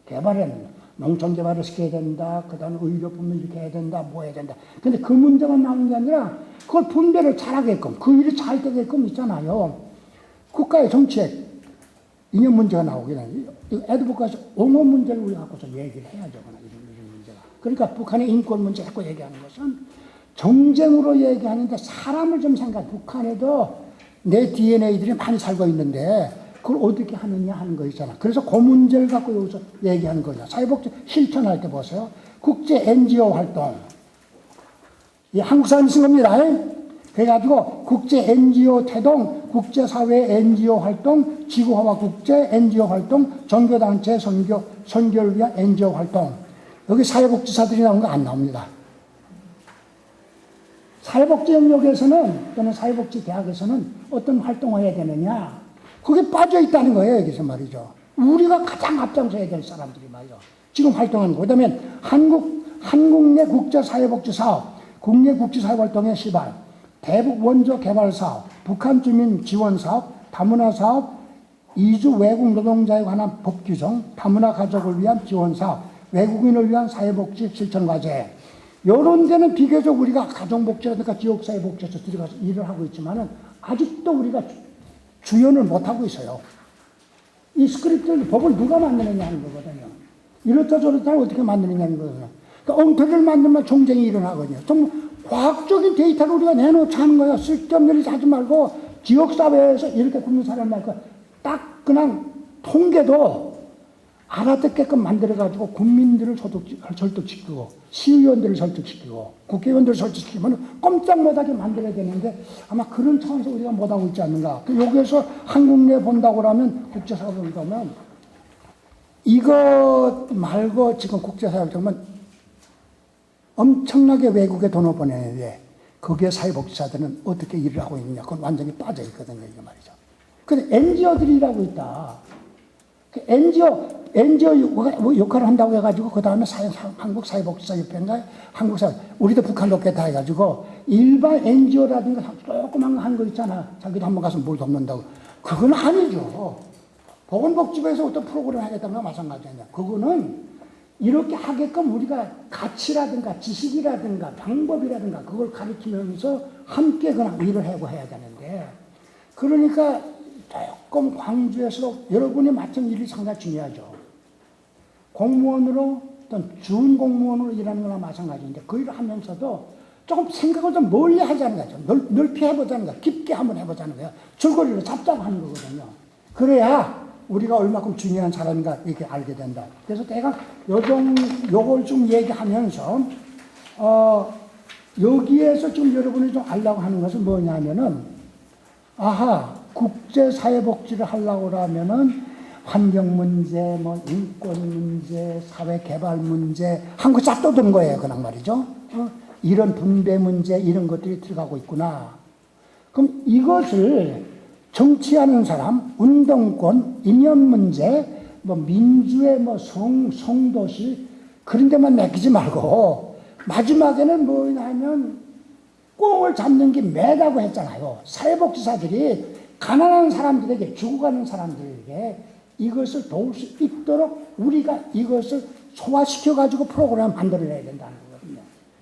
개발에는 농촌 개발을 시켜야 된다. 그 다음에 의료품을 이렇게 해야 된다. 뭐 해야 된다. 근데 그 문제만 나오는 게 아니라 그걸 분배를 잘하게끔, 그 일이 잘 되게끔 있잖아요. 국가의 정책, 이념 문제가 나오게 되는 애드보카에서 옹호 문제를 우리 갖고서 얘기를 해야죠. 이런 문제가. 그러니까 북한의 인권 문제 갖고 얘기하는 것은 정쟁으로 얘기하는데 사람을 좀 생각해. 북한에도 내 DNA들이 많이 살고 있는데 그걸 어떻게 하느냐 하는 거 있잖아. 그래서 그 문제를 갖고 여기서 얘기하는 거냐. 사회복지 실천할 때 보세요. 국제 NGO 활동. 이 한국 사람이 쓴 겁니다. 그래가지고 국제 NGO 태동, 국제사회 NGO 활동, 지구화와 국제 NGO 활동, 종교단체 선교를 위한 NGO 활동. 여기 사회복지사들이 나온 거 안 나옵니다. 사회복지 영역에서는 또는 사회복지 대학에서는 어떤 활동을 해야 되느냐. 그게 빠져 있다는 거예요, 여기서 말이죠. 우리가 가장 앞장서야 될 사람들이 말이죠. 지금 활동하는 거. 그 다음에 한국 내 국제사회복지 사업, 국내 국제사회 활동의 시발, 대북 원조 개발 사업, 북한 주민 지원 사업, 다문화 사업, 이주 외국 노동자에 관한 법 규정, 다문화 가족을 위한 지원 사업, 외국인을 위한 사회복지 실천 과제. 이런 데는 비교적 우리가 가정복지라든가 지역사회복지에서 들어가서 일을 하고 있지만은 아직도 우리가 주연을 못하고 있어요. 이 스크립트 법을 누가 만드느냐 하는 거거든요. 이렇다 저렇다 어떻게 만드느냐 하는 거거든요. 그러니까 엉터리를 만들면 정쟁이 일어나거든요. 좀 과학적인 데이터를 우리가 내놓자 하는 거예요. 쓸데없는 일 하지 말고 지역사회에서 이렇게 굶는 사람 말고 딱 그냥 통계도 알아듣게끔 만들어가지고 국민들을 설득시키고 시의원들을 설득시키고 국회의원들을 설득시키면 꼼짝 못하게 만들어야 되는데 아마 그런 차원에서 우리가 못하고 있지 않는가. 여기에서 한국 내 본다고 하면 국제사회를 본다면 이것 말고 지금 국제사회를 보면 엄청나게 외국에 돈을 보내는데 거기에 사회복지사들은 어떻게 일을 하고 있느냐. 그건 완전히 빠져 있거든요. 이거 말이죠. 근데 NGO들이라고 있다. 그 NGO 역할을 한다고 해가지고 그 다음에 한국 사회복지사협회인가 한국 사회 우리도 북한 로켓 해가지고 일반 NGO라든가 조그만 거 한 거 있잖아. 자기도 한번 가서 뭘 돕는다고. 그건 아니죠. 보건복지부에서 어떤 프로그램 하겠다는 거 마찬가지냐. 그거는 이렇게 하게끔 우리가 가치라든가 지식이라든가 방법이라든가 그걸 가르치면서 함께 그냥 일을 하고 해야 되는데 그러니까 조금 광주에서 여러분이 맡은 일이 상당히 중요하죠. 공무원으로 어떤 준 공무원으로 일하는 거나 마찬가지인데 그 일을 하면서도 조금 생각을 좀 멀리 하자는 거죠. 넓게 해보자는 거야. 깊게 한번 해보자는 거야. 줄거리를 잡자고 하는 거거든요. 그래야 우리가 얼마큼 중요한 사람인가 이렇게 알게 된다. 그래서 내가 요걸 좀 얘기하면서 여기에서 좀 여러분이 좀 알라고 하는 것은 뭐냐면은 국제사회복지를 하려고 하면은 환경 문제, 뭐 인권 문제, 사회개발 문제 한국 싹 떠드는 거예요. 그냥 말이죠. 이런 분배 문제 이런 것들이 들어가고 있구나. 그럼 이것을 정치하는 사람, 운동권, 이념 문제, 뭐 민주의 뭐 성도시 그런 데만 맡기지 말고 마지막에는 뭐냐면 꽁을 잡는 게 매다고 했잖아요. 사회복지사들이 가난한 사람들에게 죽어가는 사람들에게 이것을 도울 수 있도록 우리가 이것을 소화시켜가지고 프로그램을 만들어내야 된다는 거거든요.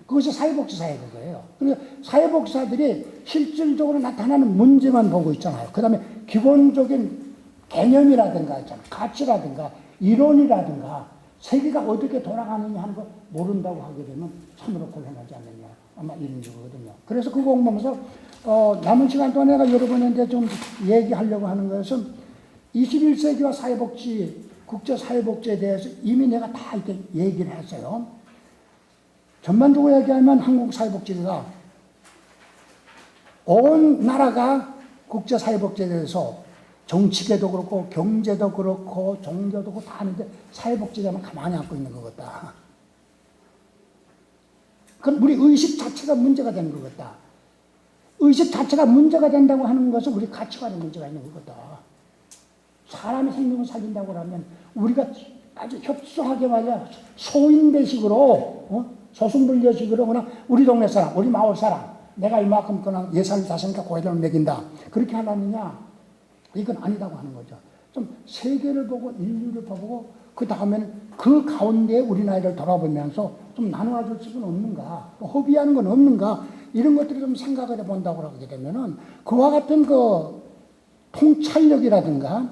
그것이 사회복지사의 그거예요. 그래서 사회복지사들이 실질적으로 나타나는 문제만 보고 있잖아요. 그 다음에 기본적인 개념이라든가 있잖아요. 가치라든가 이론이라든가 세계가 어떻게 돌아가느냐 하는 거 모른다고 하게 되면 참으로 곤란하지 않느냐. 아마 이런 거거든요. 그래서 그거 공부하면서 남은 시간 동안 내가 여러분한테 좀 얘기하려고 하는 것은 21세기와 사회복지, 국제사회복지에 대해서 이미 내가 다 이렇게 얘기를 했어요. 전반적으로 얘기하면 한국 사회복지가 온 나라가 국제사회복지에 대해서 정치계도 그렇고 경제도 그렇고 종교도 그렇고 다 하는데 사회복지라면 가만히 앉고 있는 것 같다. 그건 우리 의식 자체가 문제가 되는 것 같다. 의식 자체가 문제가 된다고 하는 것은 우리 가치관에 문제가 있는 것 같다. 사람의 생명을 살린다고 하면 우리가 아주 협소하게 말이야 소인배식으로 소승불려식으로 그냥 우리 동네 사람, 우리 마을 사람 내가 이만큼 그냥 예산을 다으니까 고해를 먹인다. 그렇게 하려느냐? 이건 아니다고 하는 거죠. 좀 세계를 보고 인류를 보고 그 다음에는 그 가운데 우리나라를 돌아보면서 좀 나눠줄 수는 없는가, 허비하는 건 없는가 이런 것들을 좀 생각을 해본다고 하게 되면은 그와 같은 그 통찰력이라든가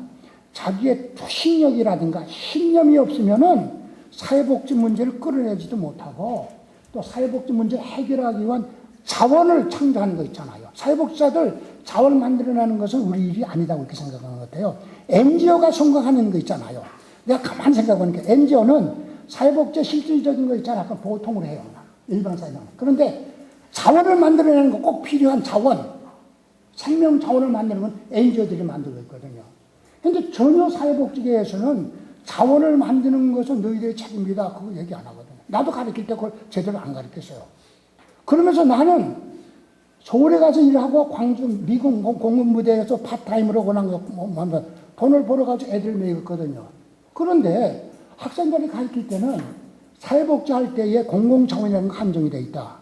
자기의 투신력이라든가 신념이 없으면은 사회복지 문제를 끌어내지도 못하고 또 사회복지 문제를 해결하기 위한 자원을 창조하는 거 있잖아요. 사회복지사들 자원을 만들어내는 것은 우리 일이 아니다고 이렇게 생각하는 것 같아요. NGO가 성공하는 거 있잖아요. 내가 가만히 생각해보니까 NGO는 사회복지 실질적인 거 있잖아요. 그건 보통으로 해요. 일반 사회는. 그런데 자원을 만들어내는 거 꼭 필요한 자원, 생명 자원을 만드는 건 NGO들이 만들고 있거든요. 근데 전혀 사회복지계에서는 자원을 만드는 것은 너희들의 책임이다. 그거 얘기 안 하거든요. 나도 가르칠 때 그걸 제대로 안 가르쳤어요. 그러면서 나는 서울에 가서 일하고 광주 미군 공군부대에서 파타임으로 그냥 돈을 벌어가지고 애들 먹였거든요. 그런데 학생들이 가르칠 때는 사회복지 할 때에 공공자원이라는 거 한정이 돼 있다.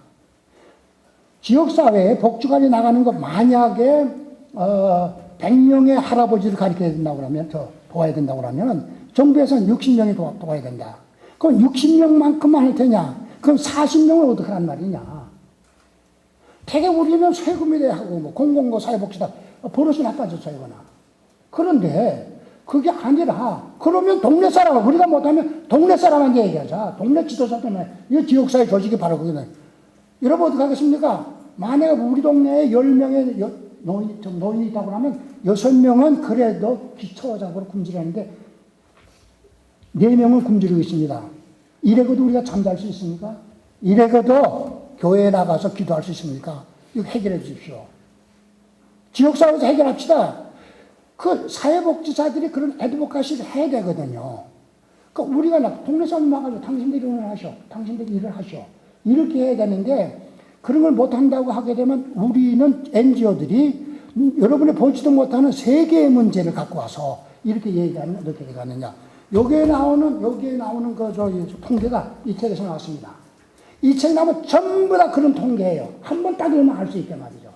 지역사회에 복지관이 나가는 거 만약에 100명의 할아버지를 가르쳐야 된다고 하면 도와야 된다고 하면 정부에서는 60명이 도와야 된다. 그럼 60명만큼만 할 테냐? 그럼 40명을 어떻게 하란 말이냐? 되게 우리는 세금이 돼야 하고 뭐 공공고 사회복지다 버릇이 나빠졌어요. 이거나. 그런데 그게 아니라, 그러면 동네 사람, 우리가 못하면 동네 사람한테 얘기하자. 동네 지도자 때문에. 이거 지역사회 조직이 바로 그거네. 여러분 어떻게 하겠습니까? 만약에 우리 동네에 10명의 노인이 있다고 하면 6명은 그래도 기초적으로 굶주렸는데 4명은 굶주리고 있습니다. 이래고도 우리가 잠잘 수 있습니까? 이래고도 교회에 나가서 기도할 수 있습니까? 이거 해결해 주십시오. 지역사회에서 해결합시다. 그 사회복지사들이 그런 애드보카시를 해야 되거든요. 그러니까 우리가 동네 사람 나가서 당신들이 일을 하셔. 당신들이 일을 하셔. 이렇게 해야 되는데 그런 걸 못한다고 하게 되면 우리는 NGO들이 여러분이 보지도 못하는 세계의 문제를 갖고 와서 이렇게 얘기하면 어떻게 되겠느냐. 여기에 나오는 통계가 이 책에서 나왔습니다. 이 책 나오면 전부 다 그런 통계예요. 한 번 딱 읽으면 알 수 있게 말이죠.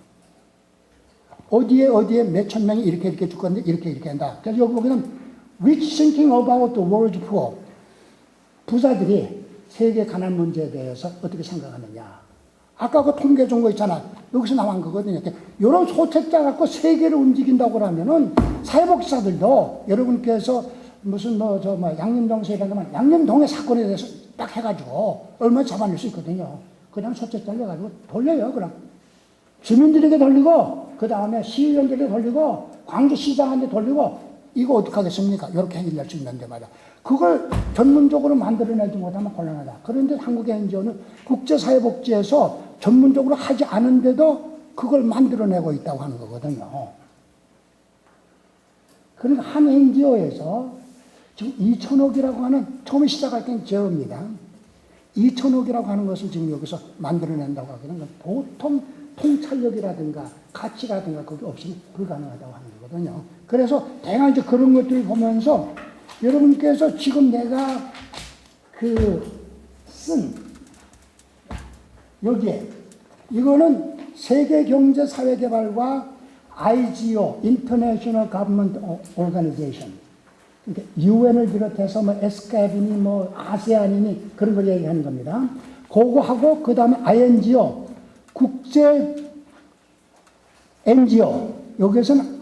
어디에 몇천 명이 이렇게 죽었는데 이렇게 한다. 그래서 여기 보면 Rich thinking about the world's poor. 부자들이 세계 가난 문제에 대해서 어떻게 생각하느냐. 아까 그 통계 준 거 있잖아. 여기서 나온 거거든요. 이런 소책자 갖고 세계를 움직인다고 하면은 사회복지사들도 여러분께서 무슨 양림동세라면 양림동의 사건에 대해서 딱 해가지고 얼마 잡아낼 수 있거든요. 그냥 소책자를 해가지고 돌려요. 그럼 주민들에게 돌리고 그 다음에 시의원들에게 돌리고 광주시장한테 돌리고 이거 어떻게 하겠습니까? 이렇게 해결할 수 있는데 말이야. 그걸 전문적으로 만들어내지 못하면 곤란하다. 그런데 한국의 NGO는 국제사회복지에서 전문적으로 하지 않은데도 그걸 만들어내고 있다고 하는 거거든요. 그러니까 한 NGO에서 지금 2천억이라고 하는, 처음에 시작할 때는 제어입니다. 2천억이라고 하는 것을 지금 여기서 만들어낸다고 하기는 보통 통찰력이라든가 가치라든가 그게 없이 불가능하다고 하는 거거든요. 그래서 다양한 이제 그런 것들을 보면서 여러분께서 지금 내가 여기에 이거는 세계경제사회개발과 IGO, International Government Organization, 그러니까 UN을 비롯해서 에스카빈이 아세안이니 그런 걸 얘기하는 겁니다. 그거하고 그 다음에 INGO, 국제 NGO, 여기서는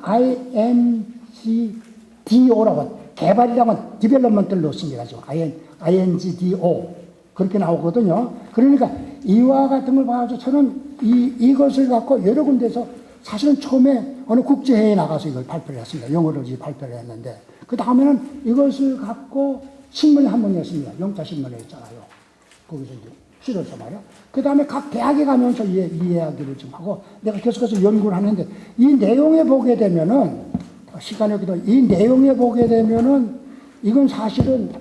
INGDO라고 개발이라고 하는 디벨롭먼트를 넣습니다. 지금 INGDO 그렇게 나오거든요. 그러니까 이와 같은 걸 봐서 저는 이것을 갖고 여러 군데서 사실은 처음에 어느 국제회의에 나가서 이걸 발표를 했습니다. 영어로 발표를 했는데 그 다음에는 이것을 갖고 신문에 한 번 냈습니다. 영자신문에 있잖아요. 거기서 이제 실어서 말이야. 그 다음에 각 대학에 가면서 이 이야기를 좀 하고 내가 계속해서 연구를 하는데 이 내용에 보게 되면은 시간이 없기도 이 내용에 보게 되면은 이건 사실은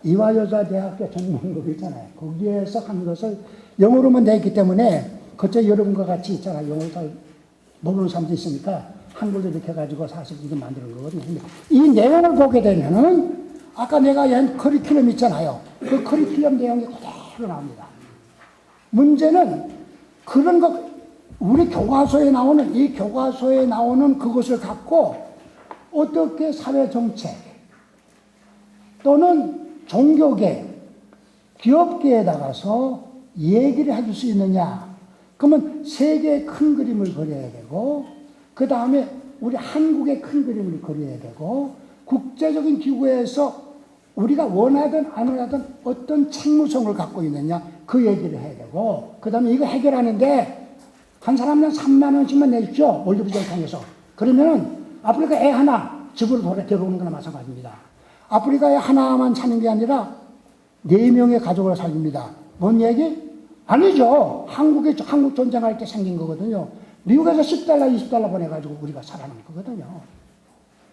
이화여자대학교 전문급 있잖아요. 거기에서 한 것을 영어로만 냈기 때문에 그때 여러분과 같이 있잖아요. 영어를 잘 모르는 사람도 있으니까 한글로 이렇게 해가지고 사실 이거 만드는 거거든요. 근데 이 내용을 보게 되면은 아까 내가 얘기한 커리큘럼 있잖아요. 그 커리큘럼 내용이 그대로 나옵니다. 문제는 그런 것, 우리 교과서에 나오는, 이 교과서에 나오는 그것을 갖고 어떻게 사회정책 또는 종교계, 기업계에 나가서 얘기를 해줄 수 있느냐. 그러면 세계의 큰 그림을 그려야 되고, 그 다음에 우리 한국의 큰 그림을 그려야 되고, 국제적인 기구에서 우리가 원하든 안 원하든 어떤 책무성을 갖고 있느냐, 그 얘기를 해야 되고, 그 다음에 이거 해결하는데 한 사람당 3만 원씩만 내십시오. 월드비전을 통해서. 그러면은 아프리카 애 하나 집으로 데려오는 거나 마찬가지입니다. 아프리카에 하나만 사는 게 아니라 4명의 가족을 살립니다. 뭔 얘기? 아니죠. 한국 전쟁할 때 생긴 거거든요. 미국에서 $10, $20 보내가지고 우리가 살아난 거거든요.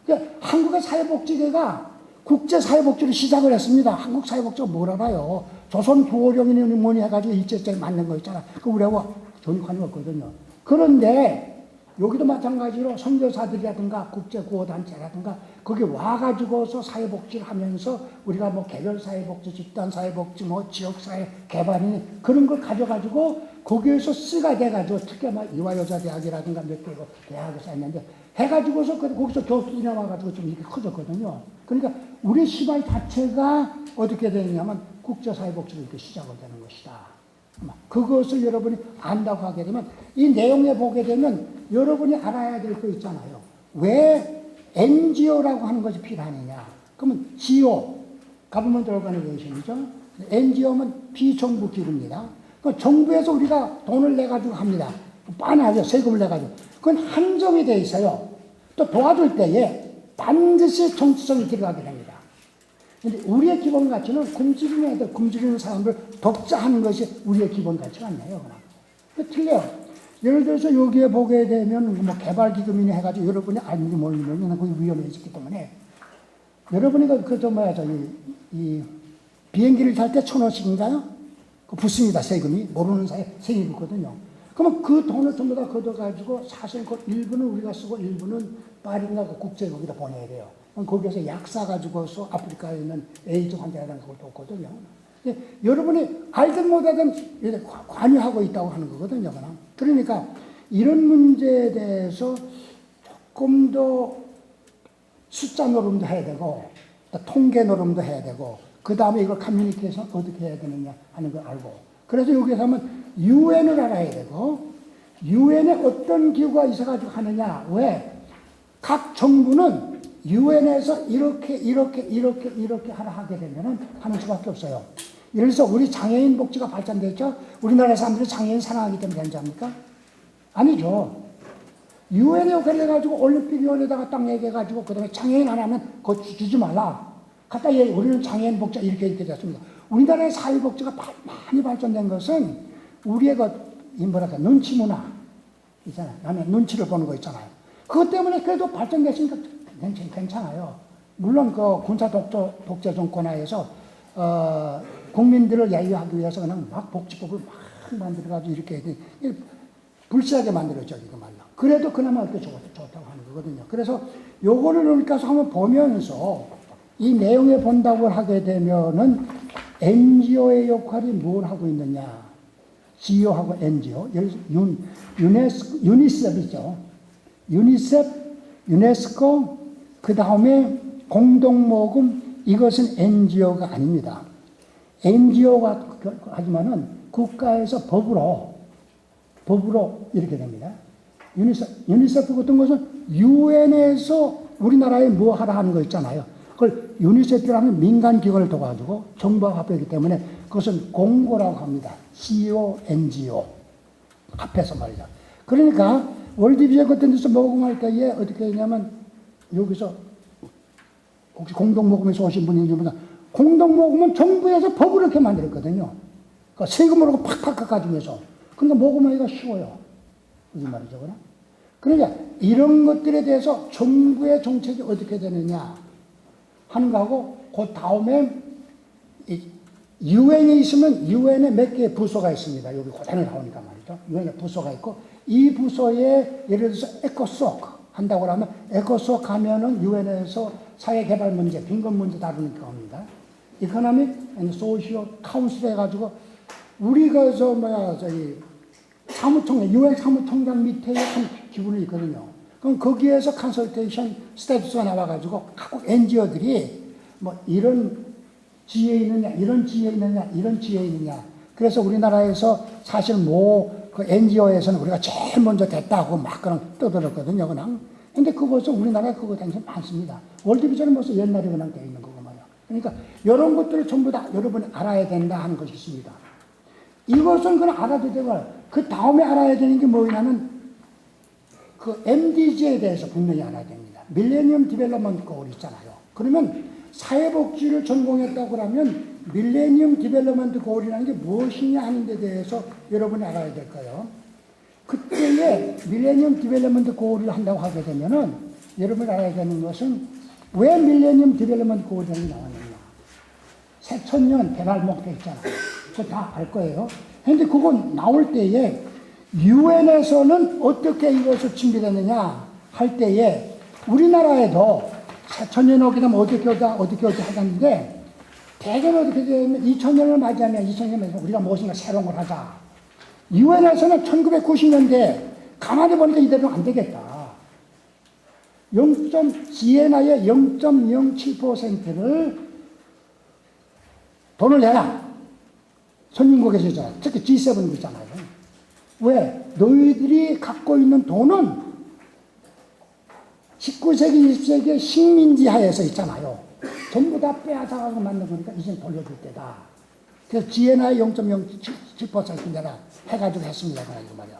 그러니까 한국의 사회복지계가 국제사회복지를 시작을 했습니다. 한국 사회복지가 뭘 알아요? 조선 구호령이니 뭐니 해가지고 일제때 맞는 거 있잖아. 그 우리하고 전혀 관계없거든요. 그런데 여기도 마찬가지로 선교사들이라든가 국제구호단체라든가 거기 와가지고서 사회복지를 하면서 우리가 개별사회복지, 집단사회복지, 지역사회 개발이니 그런 걸 가져가지고 거기에서 쓰가 돼가지고 특히 이화여자대학이라든가 몇 개 대학에서 했는데 해가지고서 거기서 교수들이 나와가지고 좀 이렇게 커졌거든요. 그러니까 우리 시발 자체가 어떻게 되느냐면 국제사회복지로 이렇게 시작을 되는 것이다. 그것을 여러분이 안다고 하게 되면 이 내용에 보게 되면 여러분이 알아야 될 거 있잖아요. 왜 NGO라고 하는 것이 필요하느냐? 그러면 GO, Government Organization이죠. NGO면 비정부 기구입니다. 그 정부에서 우리가 돈을 내가지고 합니다. 빤하죠. 세금을 내가지고. 그건 한정이 돼 있어요. 또 도와줄 때에 반드시 정치성이 들어가게 됩니다. 근데 우리의 기본 가치는 굶주리는 애들, 굶주리는 사람들 돕자하는 것이 우리의 기본 가치가 아니에요. 틀려요. 예를 들어서 여기에 보게 되면 뭐 개발기금이니 해가지고 여러분이 알는지 모르면 그게 위험해지기 때문에 여러분이 이 비행기를 탈 때 1,000원씩인가요? 그 붙습니다. 세금이. 모르는 사이에 세금이 붙거든요. 그러면 그 돈을 전부 다 걷어가지고 사실 그 일부는 우리가 쓰고 일부는 파리나 그 국제 거기다 보내야 돼요. 그럼 거기서 약 사가지고서 아프리카에 있는 에이즈 환자들한테 그걸 돕거든요. 여러분이 알든 못하든 관여하고 있다고 하는 거거든요. 그러니까 이런 문제에 대해서 조금 더 숫자 노름도 해야 되고 통계 노름도 해야 되고 그 다음에 이걸 커뮤니케이션 어떻게 해야 되느냐 하는 걸 알고 그래서 여기서 하면 유엔을 알아야 되고 유엔에 어떤 기구가 있어가지고 하느냐 왜? 각 정부는 유엔에서 이렇게 하라 하게 되면은 하는 수밖에 없어요. 예를 들어서 우리 장애인 복지가 발전됐죠? 우리나라 사람들이 장애인 사랑하기 때문에 괜찮습니까? 아니죠. 유엔에 그래가지고 올림픽위원회에다가 딱 얘기해가지고 그 다음에 장애인 안 하면 그거 주지 말라. 갖다 우리는 장애인 복지 이렇게 됐습니다. 우리나라의 사회복지가 많이 발전된 것은 우리의 눈치 문화 있잖아요. 남의 눈치를 보는 거 있잖아요. 그것 때문에 그래도 발전됐으니까 괜찮아요. 물론 그 군사 독재 정권 하에서 국민들을 야유하기 위해서 그냥 막 복지법을 막 만들어가지고 이렇게 불시하게 만들었죠, 이거 말로. 그래도 그나마 이렇게 좋다고 하는 거거든요. 그래서 요거를 그러니까 한번 보면서 이 내용에 본다고 하게 되면은 NGO의 역할이 뭘 하고 있느냐. GO하고 NGO. 유니셉이죠. 유네스코, 그 다음에 공동모금, 이것은 NGO가 아닙니다. NGO가 하지만은 국가에서 법으로 이렇게 됩니다. 유니세프 같은 것은 유엔에서 우리나라에 뭐 하라 하는 거 있잖아요. 그걸 유니세프라는 민간 기관을 도와주고 정부와 합하기 때문에 그것은 공고라고 합니다. CONGO 합해서 말이죠. 그러니까 월드비전 같은 데서 모금할 때에 어떻게 했냐면 여기서 혹시 공동모금에서 오신 분이 있는지 공동모금은 정부에서 법을 이렇게 만들었거든요. 그러니까 세금으로 팍팍 가지면서. 그러니까 모금하기가 쉬워요. 이 말이죠. 그러니까 이런 것들에 대해서 정부의 정책이 어떻게 되느냐 하는 거하고 그 다음에 유엔에 있으면 유엔에 몇 개의 부서가 있습니다. 여기 고단에 나오니까 말이죠. 유엔에 부서가 있고 이 부서에 예를 들어서 에코소크 한다고 하면 에코소크 하면은 유엔에서 사회개발 문제, 빈곤 문제 다루니까 합니다. 이코노믹 앤 소시오 카운슬 해가지고 우리가 사무총장, 유엔 사무총장 밑에 한 기구는 있거든요. 그럼 거기에서 컨설테이션 스태투스가 나와가지고 각국 NGO들이 뭐 이런 지혜에 있느냐, 이런 지혜에 있느냐, 이런 지혜에 있느냐. 그래서 우리나라에서 사실 그 NGO에서는 우리가 제일 먼저 됐다고 막 그냥 떠들었거든요, 그냥. 근데 그것은 우리나라에 그거 당시 많습니다. 월드비전은 벌써 옛날에 그냥 돼 있는 거고 말이야. 그러니까 이런 것들을 전부 다 여러분이 알아야 된다 하는 것이 있습니다. 이것은 그냥 알아도 되고, 그 다음에 알아야 되는 게 뭐냐면, 그 MDG에 대해서 분명히 알아야 됩니다. 밀레니엄 디벨롭먼트 골 있잖아요. 그러면 사회복지를 전공했다고 하면 밀레니엄 디벨롭먼트 골이라는 게 무엇이냐 하는 데 대해서 여러분이 알아야 될 거예요. 그때에 밀레니엄 디벨롭먼트 골을 한다고 하게 되면은 여러분이 알아야 되는 것은 왜 밀레니엄 디벨롭먼트 골이라는 게 나왔느냐. 새천년 개발 목표 있잖아요. 그거 다 알 거예요. 근데 그건 나올 때에 유엔에서는 어떻게 이것을 준비됐느냐 할 때에 우리나라에도 새천년 오게 되면 어떻게 하자는데 대개는 어떻게 되면 2000년을 맞이하면 2000년에서 우리가 무엇인가 새로운 걸 하자. 유엔에서는 1990년대 가만히 보니까 이대로 안 되겠다. GNI의 0.07%를 돈을 내라. 선진국에서 있잖아요. 특히 G7 있잖아요. 왜? 너희들이 갖고 있는 돈은 19세기, 20세기의 식민지 하에서 있잖아요. 전부 다 빼앗아가고 만든 거니까 이제 돌려줄 때다. 그래서 GNI 0.07% 내가 해가지고 했습니다. 그 말이야.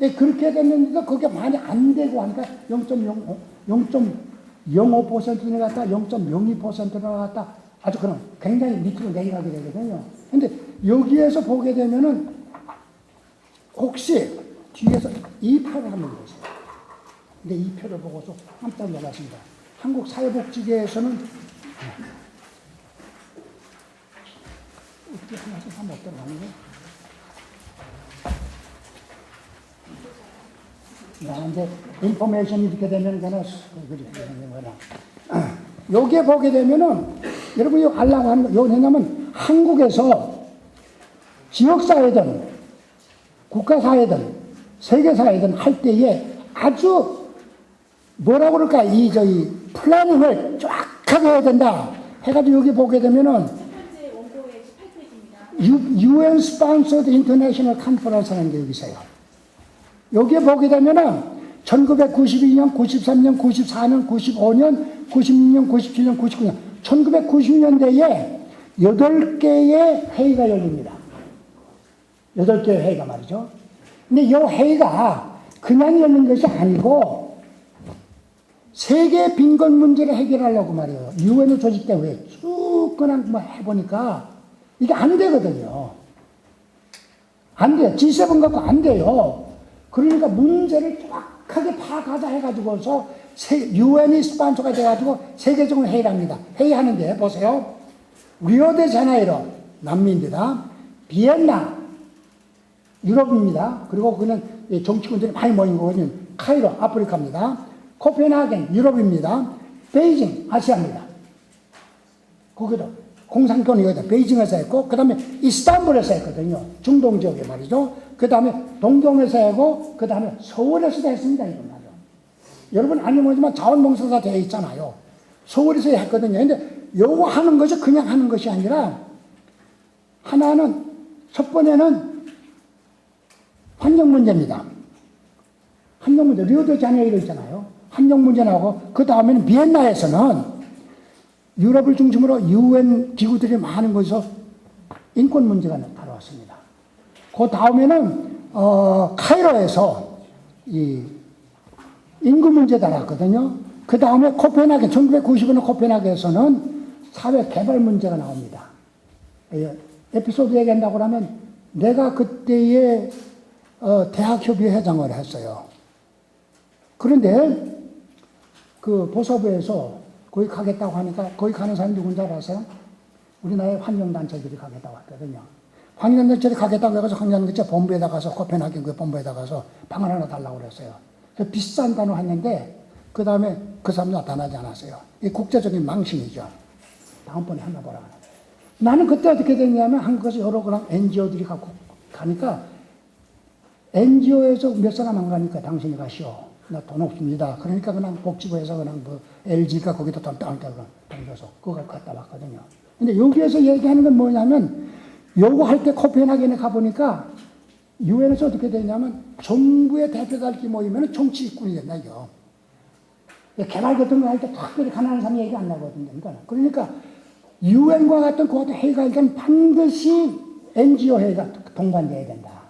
예, 그렇게 됐는데도 그게 많이 안 되고 하니까 0.05% 나갔다 0.02% 나갔다 아주 그런 굉장히 밑으로 내려가게 되거든요. 근데 여기에서 보게 되면은 혹시 뒤에서 이 표를 한번 보세요. 근데 이 표를 보고서 깜짝 놀랐습니다. 한국 사회복지계에서는 어떻게 하나씩 하면 어떨까요? 나한테 인포메이션이 이렇게 되면 그냥 여기에 보게 되면은 여러분 이거 알라고 하는 거 이거 왜냐면 한국에서 지역사회든 국가사회든 세계사회든 할 때에 아주 뭐라고 그럴까 저희 플래닝을 쫙하게 해야 된다 해가지고 여기 보게 되면은 UN Sponsored International Conference라는 게 여기 있어요. 여기에 보게 되면은 1992년, 93년, 94년, 95년, 96년, 97년, 99년 1990년대에 8개의 회의가 열립니다. 8개의 회의가 말이죠. 근데 이 회의가 그냥 열린 것이 아니고 세계 빈곤 문제를 해결하려고 말이에요. UN 조직대 회의 쭉 그냥 뭐 해보니까 이게 안 되거든요. 안 돼요. G7 갖고 안 돼요. 그러니까 문제를 정확하게 파악하자 해가지고서 UN이 스폰서가 돼가지고 세계적으로 회의를 합니다. 회의하는데 보세요. 리오데자네이로 남미입니다. 비엔나 유럽입니다. 그리고 그는 정치군들이 많이 모인 거거든요. 카이로 아프리카입니다. 코펜하겐 유럽입니다. 베이징 아시아입니다. 거기도 공산권이거든요. 베이징에서 했고 그 다음에 이스탄불에서 했거든요. 중동 지역에 말이죠. 그 다음에 동경에서 하고 그 다음에 서울에서도 했습니다. 이건 말이죠. 여러분 알면 모르지만 자원봉사가 되어 있잖아요. 서울에서 했거든요. 근데 요거 하는 것이 그냥 하는 것이 아니라 하나는 첫 번째는 환경 문제입니다. 환경 문제 리오데자네이루 있잖아요. 환경 문제 나오고 그 다음에는 비엔나에서는 유럽을 중심으로 UN 기구들이 많은 곳에서 인권 문제가 다뤄왔습니다. 그 다음에는 카이로에서 이 인구 문제 다뤘거든요. 그 다음에 코펜하겐 1995년 코펜하겐에서는 사회 개발 문제가 나옵니다. 에피소드 얘기한다고 하면 내가 그때의 대학협의회 회장을 했어요. 그런데 그 보서부에서 거기 가겠다고 하니까 거기 가는 사람이 누군지 알아세요? 우리나라의 환경단체들이 가겠다고 했거든요. 환경단체들이 가겠다고 해서 환경단체 본부에다 가서 코펜하겐 그 본부에다 가서 방을 하나 달라고 그랬어요. 비싼 단어 했는데 그 다음에 그 사람 나타나지 않았어요. 이 국제적인 망신이죠. 다음번에 하나 보라. 나는 그때 어떻게 됐냐면 한국에서 여러 그런 NGO들이 갖고 가니까 NGO에서 몇 사람 안 가니까 당신이 가시오. 나 돈 없습니다. 그러니까 그냥 복지부에서 그냥 뭐 LG가 거기다 돈 던져서 그거 갖다 왔거든요. 근데 여기에서 얘기하는 건 뭐냐면 요거 할 때 코펜하겐에 가보니까 유엔에서 어떻게 되냐면 정부의 대표가 이렇게 모이면 정치인이 된다 이거. 개발 같은 거 할 때 특별히 가난한 사람 얘기 안 나거든요. 그러니까 유엔과 같은 그 회의가 일단 반드시 NGO 회의가 동반돼야 된다.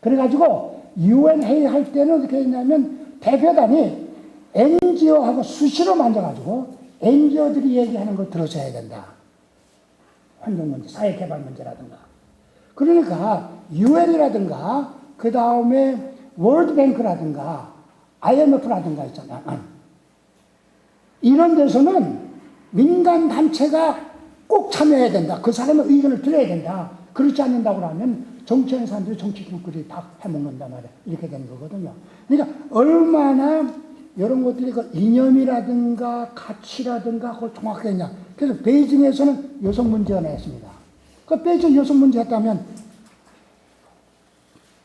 그래가지고 UN 회의 할 때는 어떻게 했냐면 대표단이 NGO하고 수시로 만져가지고 NGO들이 얘기하는 걸 들어줘야 된다. 환경 문제, 사회 개발 문제라든가. 그러니까 UN이라든가 그 다음에 월드뱅크라든가 IMF라든가 있잖아. 이런 데서는 민간 단체가 꼭 참여해야 된다. 그 사람의 의견을 들어야 된다. 그렇지 않는다고 하면 정치하는 사람들이 정치인들이 다 해먹는단 말이야. 이렇게 되는 거거든요. 그러니까 얼마나 이런 것들이 그 이념이라든가 가치라든가 그걸 정확하게 했냐. 그래서 베이징에서는 여성 문제가 나왔습니다. 그 베이징 여성 문제 했다면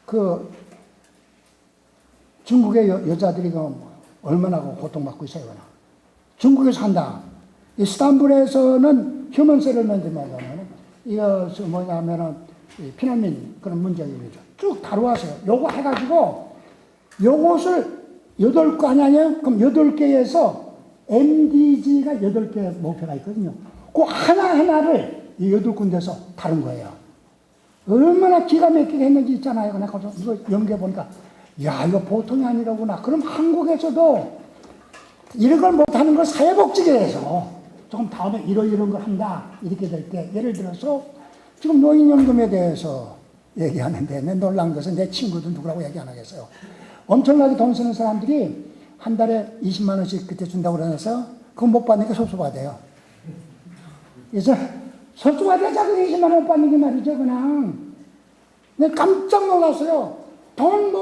그 중국의 여자들이 그 얼마나 고통받고 있어요. 중국에서 한다. 이스탄불에서는 휴먼 세틀먼트면 이거 뭐냐면은 피난민 그런 문제를 쭉 다루었어요. 요거 해가지고 요것을 8개 아니냐? 그럼 8개에서 MDG가 8개 목표가 있거든요. 그 하나하나를 이 8군데서 다른 거예요. 얼마나 기가 막히게 했는지 있잖아요. 내가 이거 연구해보니까, 야, 이거 보통이 아니라구나. 그럼 한국에서도 이런 걸 못하는 걸 사회복지계에서 조금 다음에 이런 걸 한다. 이렇게 될 때, 예를 들어서 지금 노인연금에 대해서 얘기하는데, 내 놀란 것은 내 친구도 누구라고 얘기 안 하겠어요. 엄청나게 돈 쓰는 사람들이 한 달에 20만 원씩 그때 준다고 그러면서 그거 못 받으니까 섭섭하대요. 그래서 섭섭하대 자꾸 20만 원 못 받는 게 말이죠, 그냥. 내가 깜짝 놀랐어요. 돈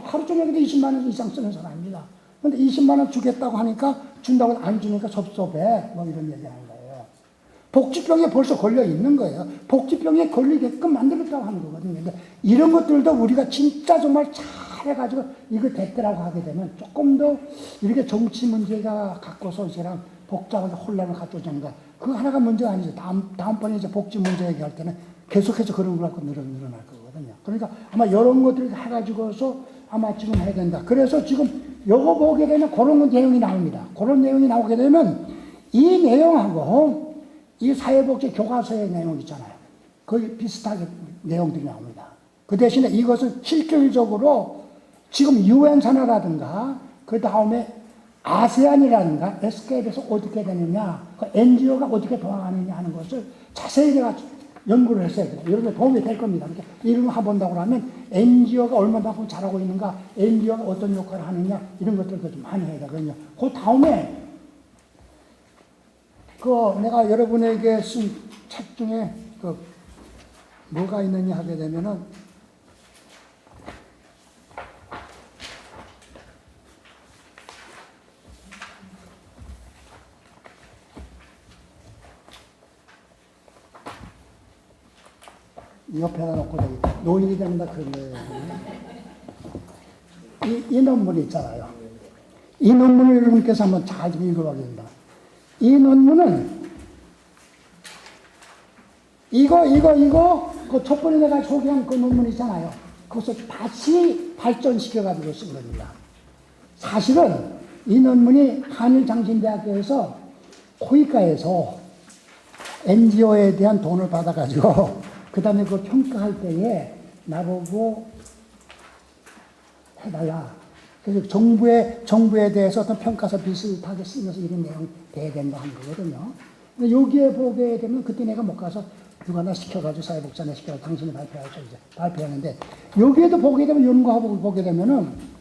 하루 종일도 20만 원 이상 쓰는 사람입니다. 근데 20만 원 주겠다고 하니까 준다고 안 주니까 섭섭해. 뭐 이런 얘기 하는 거예요. 복지병에 벌써 걸려 있는 거예요. 복지병에 걸리게끔 만들었다고 하는 거거든요. 근데 이런 것들도 우리가 진짜 정말 잘해가지고 이거 됐더라고 하게 되면 조금 더 이렇게 정치 문제가 갖고서 이제랑 복잡하게 혼란을 갖춰주는 거. 그 하나가 문제가 아니죠. 다음번에 이제 복지 문제 얘기할 때는 계속해서 그런 걸 갖고 늘어날 거거든요. 그러니까 아마 이런 것들을 해가지고서 아마 지금 해야 된다. 그래서 지금 요거 보게 되면 그런 내용이 나옵니다. 그런 내용이 나오게 되면 이 내용하고 이 사회복지 교과서의 내용 있잖아요. 거의 비슷하게 내용들이 나옵니다. 그 대신에 이것은 실질적으로 지금 유엔 산하라든가 그 다음에 아세안이라든가 SK에서 어떻게 되느냐, 그 NGO가 어떻게 돌아가느냐 하는 것을 자세히 제가 연구를 했어야 돼요. 이런 게 도움이 될 겁니다. 그러니까 이런 거 해본다고 하면 NGO가 얼마나 잘하고 있는가, NGO가 어떤 역할을 하느냐, 이런 것들도 좀 많이 해야 되거든요. 그 다음에, 내가 여러분에게 쓴 책 중에, 뭐가 있느냐 하게 되면은, 옆에다 놓고 저기 노인이 된다 그런 거예요. 이 논문 있잖아요. 이 논문을 여러분께서 한번 잘 좀 읽어봐야 된다. 이 논문은 그 첫 번에 내가 소개한 그 논문 있잖아요. 그것을 다시 발전시켜가지고 쓴 겁니다. 사실은 이 논문이 한일장신대학교에서 코이카에서 NGO에 대한 돈을 받아가지고 그 다음에 그 평가할 때에 나보고 해달라. 그래서 정부에 대해서 어떤 평가서 비슷하게 쓰면서 이런 내용이 돼야 된다 하는 거거든요. 근데 여기에 보게 되면 그때 내가 못 가서 누가 나 시켜가지고 사회복지사 시켜가지고 당신이 발표하셔 이제 발표하는데 여기에도 보게 되면 연구하고 보게 되면은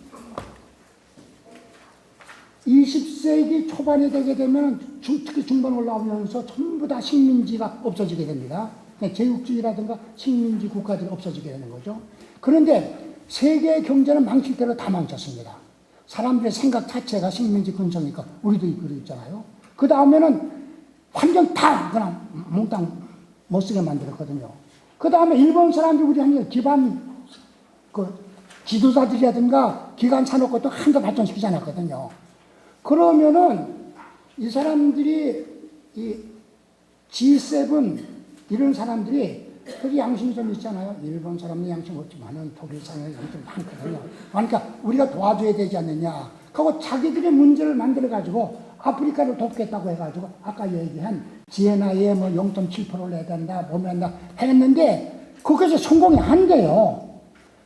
20세기 초반이 되게 되면 특히 중반 올라오면서 전부 다 식민지가 없어지게 됩니다. 제국주의라든가 식민지 국가들이 없어지게 되는 거죠. 그런데 세계 경제는 망칠 대로 다 망쳤습니다. 사람들의 생각 자체가 식민지 근성이니까 우리도 그러고 있잖아요. 그 다음에는 완전 다 그냥 몽땅 못쓰게 만들었거든요. 그 다음에 일본 사람들이 우리 한국 기반 지도자들이라든가 기관 사놓고 또 한도 발전시키지 않았거든요. 그러면은 이 사람들이 이 G7 이런 사람들이 되게 양심이 좀 있잖아요. 일본 사람은 양심 없지만은 독일 사람은 양심 많거든요. 그러니까 우리가 도와줘야 되지 않느냐. 그리고 자기들의 문제를 만들어가지고 아프리카를 돕겠다고 해가지고 아까 얘기한 GNI에 뭐 0.7%를 내야 된다, 보면다 했는데 그것이 성공이 안 돼요.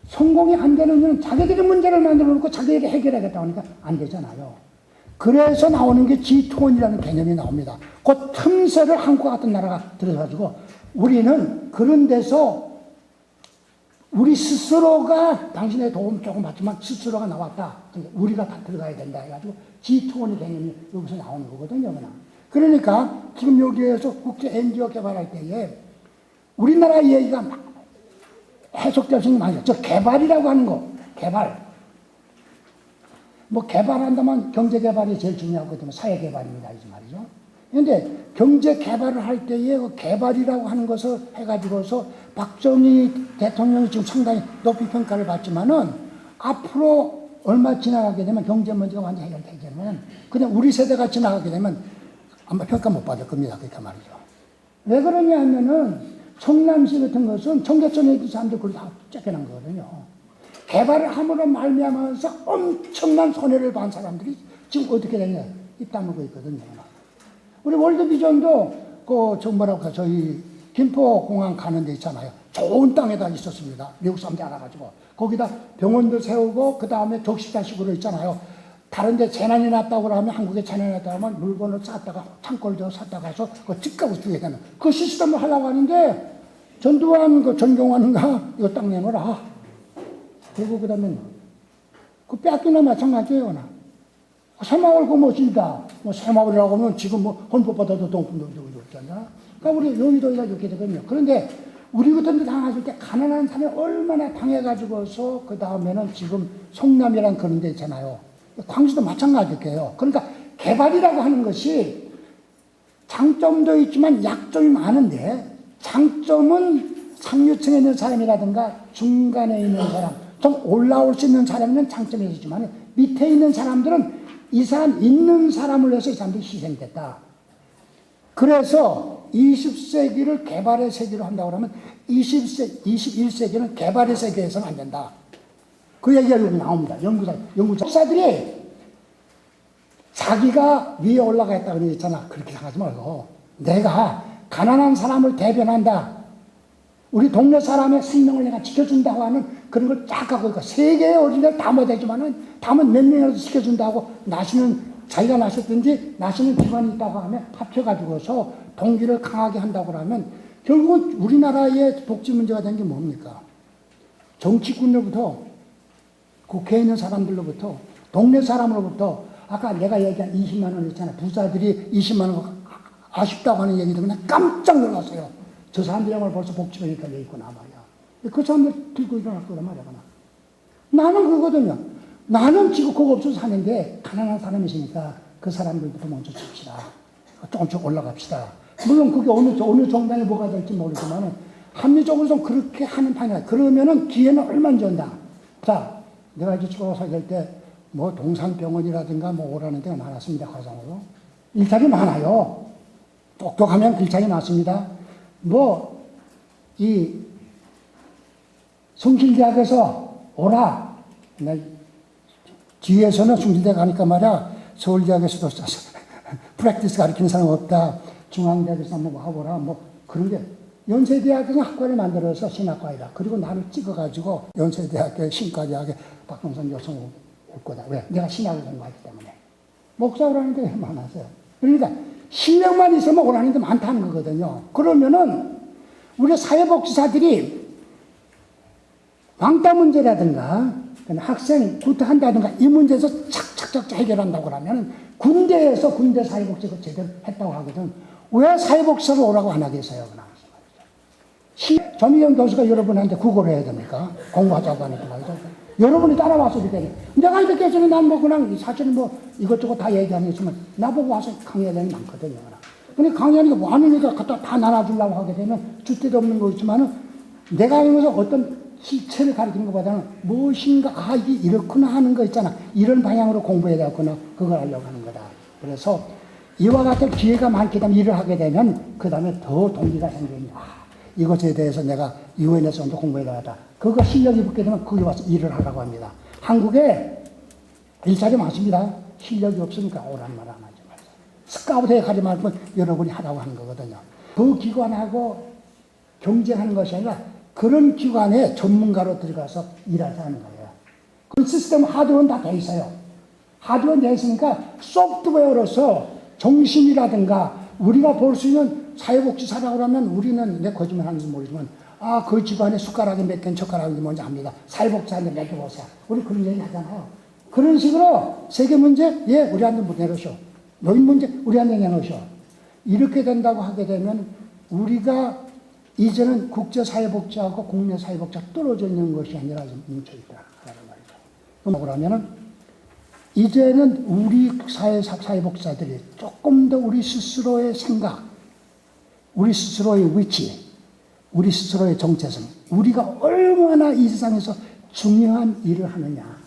성공이 안 되는 이유는 자기들의 문제를 만들어 놓고 자기들이 해결하겠다고 하니까 안 되잖아요. 그래서 나오는 게 G20이라는 개념이 나옵니다. 그 틈새를 한국과 같은 나라가 들어가지고 우리는 그런 데서 우리 스스로가 당신의 도움 조금 받지만 스스로가 나왔다. 그러니까 우리가 다 들어가야 된다 해가지고 G20 개념이 여기서 나오는 거거든요. 그러니까 지금 여기에서 국제 NGO 개발할 때에 우리나라 얘기가 막 해석될 수 있는 게 많아요. 저 개발이라고 하는 거, 개발. 뭐 개발한다면 경제 개발이 제일 중요하거든요. 사회 개발입니다. 이 말이죠. 그런데 경제 개발을 할 때에 그 개발이라고 하는 것을 해가지고서 박정희 대통령이 지금 상당히 높이 평가를 받지만은 앞으로 얼마 지나가게 되면 경제 문제가 완전히 해결되게 되면 그냥 우리 세대가 지나가게 되면 아마 평가 못 받을 겁니다. 그러니까 말이죠. 왜 그러냐 하면은 성남시 같은 것은 청계천에 있는 사람들 그걸 다 쫓겨난 거거든요. 개발을 함으로 말미암아서 엄청난 손해를 본 사람들이 지금 어떻게 되냐, 입 다물고 있거든요. 우리 월드비전도 뭐랄까, 저희 김포공항 가는 데 있잖아요. 좋은 땅에다 있었습니다. 미국 사람들이 알아가지고. 거기다 병원도 세우고, 그 다음에 적십자식으로 있잖아요. 다른데 재난이 났다고 그러면, 한국에 재난이 났다고 하면 물건을 쌌다가 창고를 저 샀다가 가서 그 집값을 주게 되는 그 시스템을 하려고 하는데, 전두환 전경환인가 이거 땅 내놓으라. 그리고 그 다음에 그 뺏기나 마찬가지예요. 나 새마을 그 멋진다. 뭐 새마을이라고 하면 지금 뭐 헌법보다도 동풍도 있잖아. 그러니까 우리 여의도가 이렇게 되거든요. 그런데 우리 같은 데 당했을 때 가난한 사람이 얼마나 당해가지고서 그 다음에는 지금 성남이란 그런 데 있잖아요. 광주도 마찬가지예요. 그러니까 개발이라고 하는 것이 장점도 있지만 약점이 많은데, 장점은 상류층에 있는 사람이라든가 중간에 있는 사람, 좀 올라올 수 있는 사람은 장점이 있지만 밑에 있는 사람들은 이 사람 있는 사람을 위해서 이 사람들이 희생됐다. 그래서 20세기를 개발의 세기로 한다고 하면 21세기는 개발의 세계에서는 안 된다. 그 얘기가 여기 나옵니다. 연구자들이 자기가 위에 올라가 있다고 그랬잖아. 그렇게 생각하지 말고, 내가 가난한 사람을 대변한다. 우리 동네 사람의 생명을 내가 지켜준다고 하는 그런 걸 쫙 갖고 있고, 세계의 어린이를 다 못하지만은 다만 몇 명이라도 지켜준다고, 나시는 자기가 나셨든지 나시는 기관이 있다고 하면 합쳐가지고서 동기를 강하게 한다고 하면, 결국은 우리나라의 복지 문제가 된 게 뭡니까? 정치꾼으로부터, 국회에 있는 사람들로부터, 동네 사람으로부터, 아까 내가 얘기한 20만 원 있잖아. 부자들이 20만 원 아쉽다고 하는 얘기도 그냥 깜짝 놀랐어요. 저 사람들이야말로 벌써 복지병이 걸려있구나 말이야. 그 사람들 들고 일어날 거란 말이야. 나는 그거거든요. 나는 지금 그거 없어서 사는데, 가난한 사람이 있으니까 그 사람들부터 먼저 줍시다. 조금씩 올라갑시다. 물론 그게 어느 정당에 뭐가 될지 모르지만은, 합리적으로는 그렇게 하는 판이야. 그러면은 기회는 얼마나 준다. 자, 내가 이제 치고 사길 때, 뭐 동산병원이라든가 뭐 오라는 데가 많았습니다. 가상으로. 일자리 많아요. 똑똑하면 일자리 많습니다. 뭐, 이 숭실대학에서 오라. 뒤에서는 숭실대 가니까 말이야, 서울대학에서도 프랙티스 가르치는 사람 없다. 중앙대학에서 한번 와보라. 뭐 그런 게. 연세대학에서 학과를 만들어서 신학과이다. 그리고 나를 찍어가지고 연세대학교 신과대학에 박동선 교수 올 거다. 왜? 내가 신학을 전공하기 때문에. 목사 오라는 데 많았어요. 그러니까 실력만 있으면 오라는 데 많다는 거거든요. 그러면은 우리 사회복지사들이 왕따 문제라든가 학생 구타한다든가 이 문제에서 착착착 해결한다고 하면 군대에서 군대 사회복지가 제대로 했다고 하거든. 왜 사회복지사를 오라고 안 하겠어요? 전희영 교수가 여러분한테 구걸을 해야 됩니까? 공부하자고 하니까 말이죠. 여러분이 따라와서 이렇게. 내가 이렇게 해서는 난 뭐 그냥 사실은 뭐 이것저것 다 얘기하는 게 있으면 나보고 와서 강의하는 게 많거든요. 근데 강의하는 게 많으니까 갖다 다 나눠주려고 하게 되면 줏대도 없는 거 있지만은 내가 하면서 어떤 실체를 가르치는 것보다는 무엇인가, 아, 이게 이렇구나 하는 거 있잖아. 이런 방향으로 공부해야 되겠구나. 그걸 하려고 하는 거다. 그래서 이와 같은 기회가 많기 때문에 일을 하게 되면 그 다음에 더 동기가 생깁니다. 이것에 대해서 내가 유엔에서 먼저 공부해야 되겠다. 그거 실력이 붙게 되면 거기 와서 일을 하라고 합니다. 한국에 일자리 많습니다. 실력이 없으니까 오란 말 안 하지 마세요. 스카우트에 가지 말고 여러분이 하라고 하는 거거든요. 그 기관하고 경쟁하는 것이 아니라 그런 기관에 전문가로 들어가서 일하자는 거예요. 그 시스템 하드웨어는 다 돼 있어요. 하드웨어는 돼 있으니까 소프트웨어로서 정신이라든가 우리가 볼 수 있는 사회복지사라고 하면 우리는 내 거짓말 하는지 모르지만 아, 그 집안에 숟가락이 몇 개는 젓가락이 뭔지 압니다. 사회복지사한테 맡겨보세요. 우리 그런 얘기 하잖아요. 그런 식으로 세계 문제, 예, 우리한테 내놓으셔. 노인 문제, 우리한테 내놓으셔. 이렇게 된다고 하게 되면 우리가 이제는 국제사회복지하고 국내사회복지가 떨어져 있는 것이 아니라 좀 뭉쳐있다. 라는 말이죠. 그러면은 이제는 우리 사회복지사들이 조금 더 우리 스스로의 생각, 우리 스스로의 위치, 우리 스스로의 정체성, 우리가 얼마나 이 세상에서 중요한 일을 하느냐.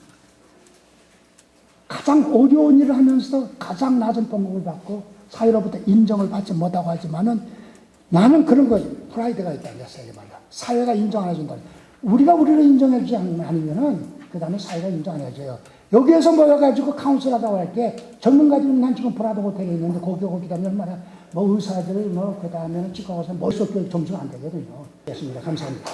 가장 어려운 일을 하면서 가장 낮은 봉급을 받고 사회로부터 인정을 받지 못하고 하지만은 나는 그런 거 프라이드가 있다. 사회가 인정 안 해준다. 우리가 우리를 인정해주지 않으면은 그 다음에 사회가 인정 안 해줘요. 여기에서 모여가지고 카운슬하다고 할 때 전문가들은 난 지금 보라도 못하게 있는데 거기 다음에 얼마나 뭐 의사들 뭐 그 다음에는 치과의사 머릿속 교육 점수가 안 되거든요. 됐습니다. 감사합니다.